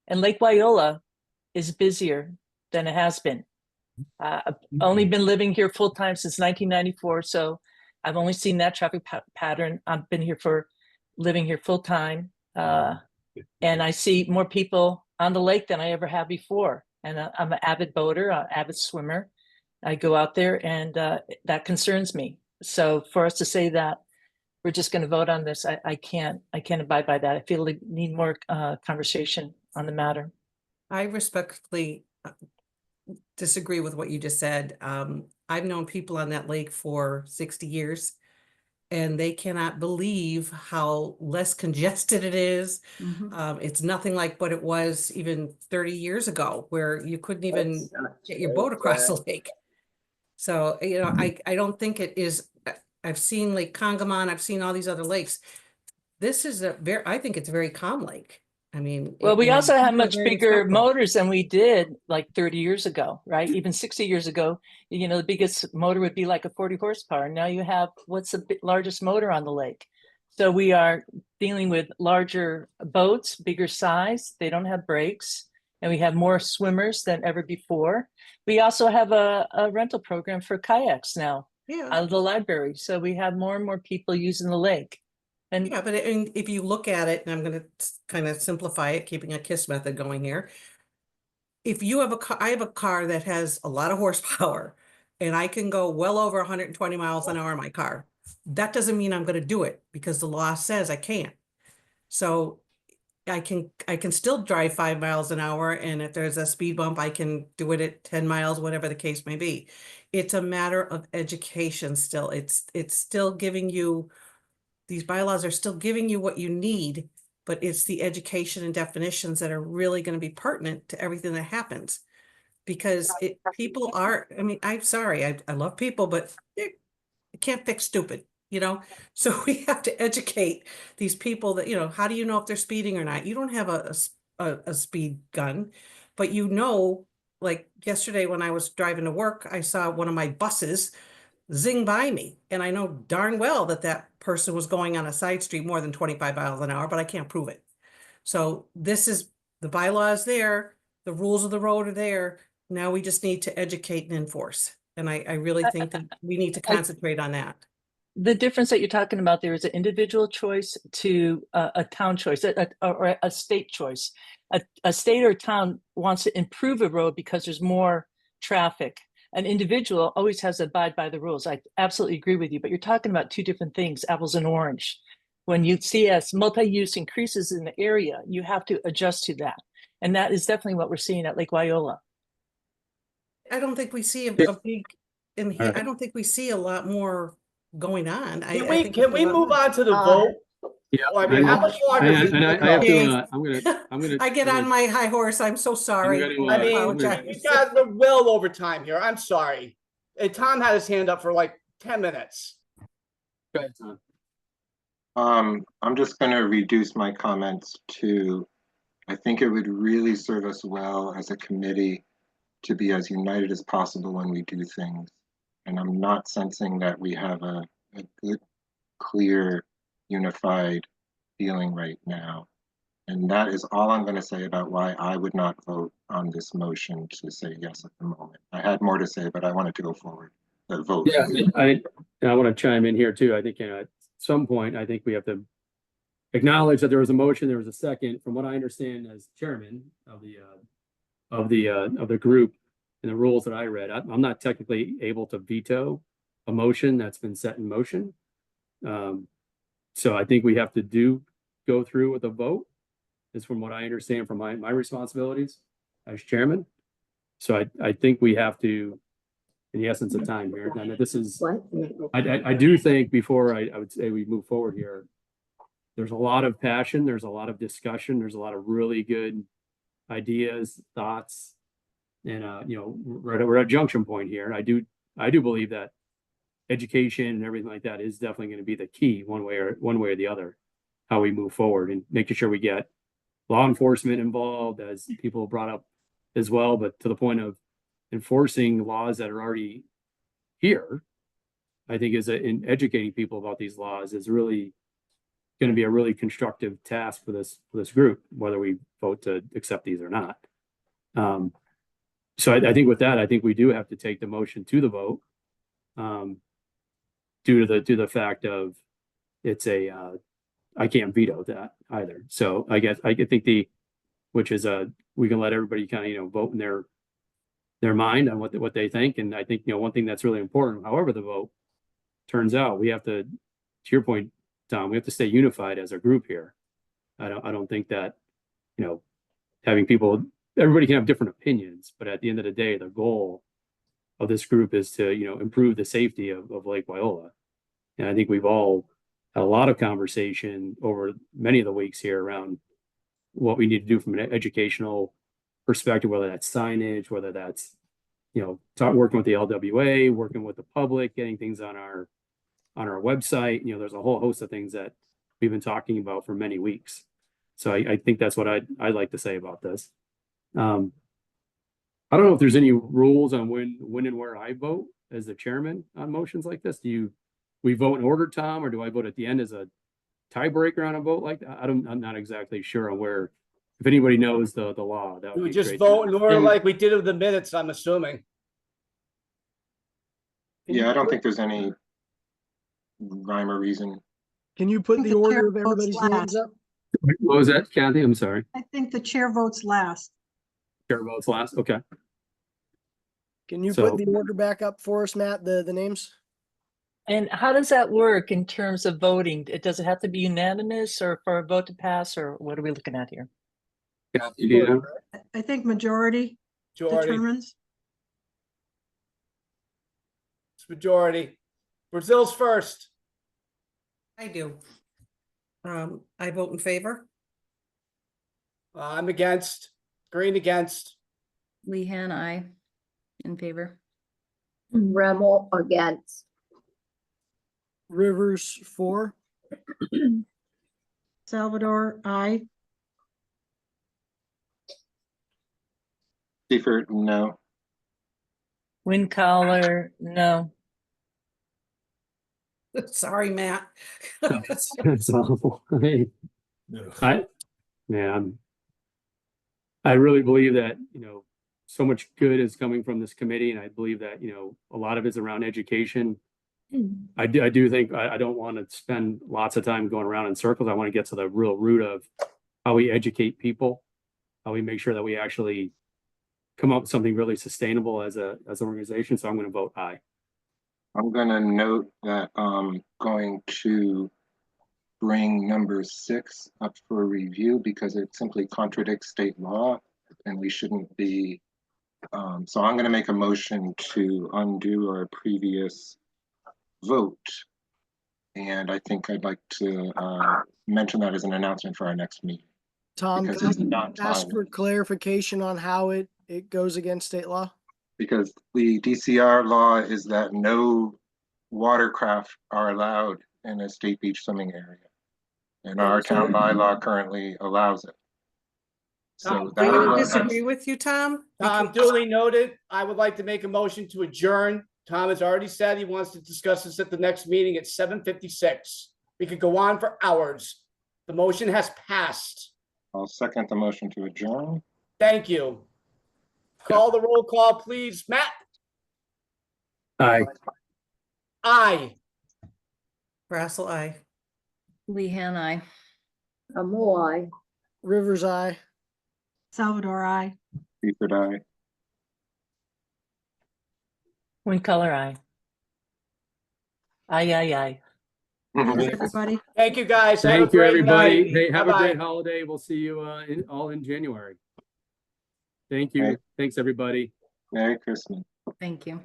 Speaker 9: And Lake Wyola is busier than it has been. I've only been living here full time since 1994, so I've only seen that traffic pattern. I've been living here full time, and I see more people on the lake than I ever have before. And I'm an avid boater, an avid swimmer. I go out there, and that concerns me. So for us to say that we're just going to vote on this, I can't abide by that. I feel we need more conversation on the matter.
Speaker 8: I respectfully disagree with what you just said. I've known people on that lake for 60 years, and they cannot believe how less congested it is. It's nothing like what it was even 30 years ago, where you couldn't even get your boat across the lake. So, you know, I don't think it is. I've seen Lake Congamon, I've seen all these other lakes. This is I think it's a very calm lake. I mean,
Speaker 9: well, we also have much
Speaker 8: very
Speaker 9: bigger
Speaker 8: respectful.
Speaker 9: motors than we did like 30 years ago, right? Even 60 years ago, you know, the biggest motor would be like a 40 horsepower. Now you have what's the largest motor on the lake? So we are dealing with larger boats, bigger size. They don't have brakes, and we have more swimmers than ever before. We also have a rental program for kayaks now out of the library. So we have more and more people using the lake. And
Speaker 8: yeah, but if you look at it, and I'm going to kind of simplify it, keeping a KISS method going here. If you have a car, I have a car that has a lot of horsepower, and I can go well over 120 miles an hour in my car. That doesn't mean I'm going to do it, because the law says I can't. So I can still drive 5 miles an hour, and if there's a speed bump, I can do it at 10 miles, whatever the case may be. It's a matter of education still. It's still giving you, these bylaws are still giving you what you need, but it's the education and definitions that are really going to be pertinent to everything that happens. Because people are, I mean, I'm sorry, I love people, but you can't fix stupid, you know? So we have to educate these people that, you know, how do you know if they're speeding or not? You don't have a speed gun, but you know, like yesterday when I was driving to work, I saw one of my buses zing by me, and I know darn well that that person was going on a side street more than 25 miles an hour, but I can't prove it. So this is, the bylaw is there, the rules of the road are there. Now we just need to educate and enforce. And I really think that we need to concentrate on that.
Speaker 9: The difference that you're talking about there is an individual choice to a town choice, or a state choice. A state or town wants to improve a road because there's more traffic. An individual always has to abide by the rules. I absolutely agree with you, but you're talking about two different things, apples and orange. When you see as multi-use increases in the area, you have to adjust to that. And that is definitely what we're seeing at Lake Wyola.
Speaker 8: I don't think we see a big, I don't think we see a lot more going on.
Speaker 3: Can we move on to the vote?
Speaker 2: Yeah.
Speaker 3: Well, I mean, how much longer is it
Speaker 2: And
Speaker 3: gonna
Speaker 2: I have
Speaker 3: go?
Speaker 2: to, I'm gonna.
Speaker 8: I get on my high horse. I'm so sorry.
Speaker 2: gonna,
Speaker 3: I
Speaker 8: I
Speaker 3: mean,
Speaker 8: apologize.
Speaker 3: you guys are well over time here. I'm sorry. And Tom had his hand up for like 10 minutes.
Speaker 2: Go ahead, Tom.
Speaker 10: I'm just gonna reduce my comments to, I think it would really serve us well as a committee to be as united as possible when we do things. And I'm not sensing that we have a good, clear, unified feeling right now. And that is all I'm gonna say about why I would not vote on this motion to say yes at the moment. I had more to say, but I wanted to go forward, vote.
Speaker 2: Yeah, I want to chime in here too. I think, at some point, I think we have to acknowledge that there was a motion, there was a second. From what I understand as chairman of the group and the rules that I read, I'm not technically able to veto a motion that's been set in motion. So I think we have to go through with a vote, is from what I understand from my responsibilities as chairman. So I think we have to, in the essence of time here, and this is,
Speaker 4: What?
Speaker 2: I do think before I would say we move forward here, there's a lot of passion, there's a lot of discussion, there's a lot of really good ideas, thoughts, and we're at a junction point here. I do believe that education and everything like that is definitely going to be the key one way or the other, how we move forward, and making sure we get law enforcement involved, as people brought up as well, but to the point of enforcing laws that are already here. I think in educating people about these laws is really going to be a really constructive task for this group, whether we vote to accept these or not. So I think with that, I think we do have to take the motion to the vote, due to the fact of it's I can't veto that either. So I think which is we can let everybody kind of vote in their mind on what they think. And I think one thing that's really important, however the vote turns out, we have to your point, Tom, we have to stay unified as a group here. I don't think that having everybody can have different opinions, but at the end of the day, the goal of this group is to improve the safety of Lake Wyola. And I think we've all had a lot of conversation over many of the weeks here around what we need to do from an educational perspective, whether that's signage, whether that's working with the LWA, working with the public, getting things on our website. There's a whole host of things that we've been talking about for many weeks. So I think that's what I'd like to say about this. I don't know if there's any rules on when and where I vote as the chairman on motions like this. We vote in order, Tom, or do I vote at the end as a tiebreaker on a vote like that? I'm not exactly sure on where. If anybody knows the law, that
Speaker 3: We
Speaker 2: would
Speaker 3: would
Speaker 2: be
Speaker 3: just
Speaker 2: great.
Speaker 3: vote in order like we did with the minutes, I'm assuming.
Speaker 10: Yeah, I don't think there's any rhyme or reason.
Speaker 6: Can you put
Speaker 7: think
Speaker 6: the
Speaker 7: the
Speaker 6: order
Speaker 7: chair
Speaker 6: of everybody's
Speaker 7: votes
Speaker 6: names
Speaker 7: last.
Speaker 6: up?
Speaker 2: What was that, Kathy? I'm sorry.
Speaker 7: I think the chair votes last.
Speaker 2: Chair votes last. Okay.
Speaker 6: Can you
Speaker 2: So-
Speaker 6: put the order back up for us, Matt, the names?
Speaker 9: And how does that work in terms of voting? Does it have to be unanimous or for a vote to pass, or what are we looking at here?
Speaker 2: Kathy, do you know?
Speaker 7: I think majority
Speaker 3: Majority.
Speaker 7: determines.
Speaker 3: It's majority. Brazil's first.
Speaker 8: I do. I vote in favor.
Speaker 3: I'm against. Green against.
Speaker 5: Lehan, I in favor.
Speaker 4: Remmel against.
Speaker 6: Rivers for.
Speaker 7: Salvador, aye.
Speaker 10: Seifert, no.
Speaker 9: Wind collar, no.
Speaker 8: Sorry, Matt.
Speaker 2: That's awful.
Speaker 12: Yeah.
Speaker 2: I really believe that, so much good is coming from this committee, and I believe that, a lot of it's around education. I do think I don't want to spend lots of time going around in circles. I want to get to the real root of how we educate people, how we make sure that we actually come up with something really sustainable as an organization. So I'm going to vote aye.
Speaker 10: I'm gonna note that going to bring number 6 up for review because it simply contradicts state law and we shouldn't be. So I'm gonna make a motion to undo our previous vote. And I think I'd like to mention that as an announcement for our next meeting.
Speaker 6: Tom,
Speaker 10: Because
Speaker 6: can
Speaker 10: it's not
Speaker 6: I ask for
Speaker 10: violent.
Speaker 6: clarification on how it goes against state law?
Speaker 10: Because the DCR law is that no watercraft are allowed in a state beach swimming area. And our town bylaw currently allows it. So
Speaker 3: Tom,
Speaker 10: that
Speaker 8: I'm gonna
Speaker 10: was-
Speaker 8: disagree with you, Tom.
Speaker 3: Tom,
Speaker 8: because-
Speaker 3: duly noted. I would like to make a motion to adjourn. Tom has already said he wants to discuss this at the next meeting at 7:56. We could go on for hours. The motion has passed.
Speaker 10: I'll second the motion to adjourn.
Speaker 3: Thank you. Call the roll call, please. Matt?
Speaker 2: Aye.
Speaker 3: Aye.
Speaker 8: Brassel, I.
Speaker 5: Lehan, I.
Speaker 4: Moai.
Speaker 6: Rivers, I.
Speaker 7: Salvador, I.
Speaker 10: Buford, aye.
Speaker 9: One color eye. Aye, aye, aye.
Speaker 7: Thanks, everybody.
Speaker 3: Thank you, guys. Have a
Speaker 2: Thank you,
Speaker 3: great
Speaker 2: everybody.
Speaker 3: night.
Speaker 2: Hey, have a
Speaker 3: Bye-bye.
Speaker 2: great holiday. We'll see you all in January. Thank you.
Speaker 10: Right.
Speaker 2: Thanks, everybody.
Speaker 10: Merry Christmas.
Speaker 5: Thank you.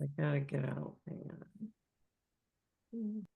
Speaker 8: I gotta get out. Hang on.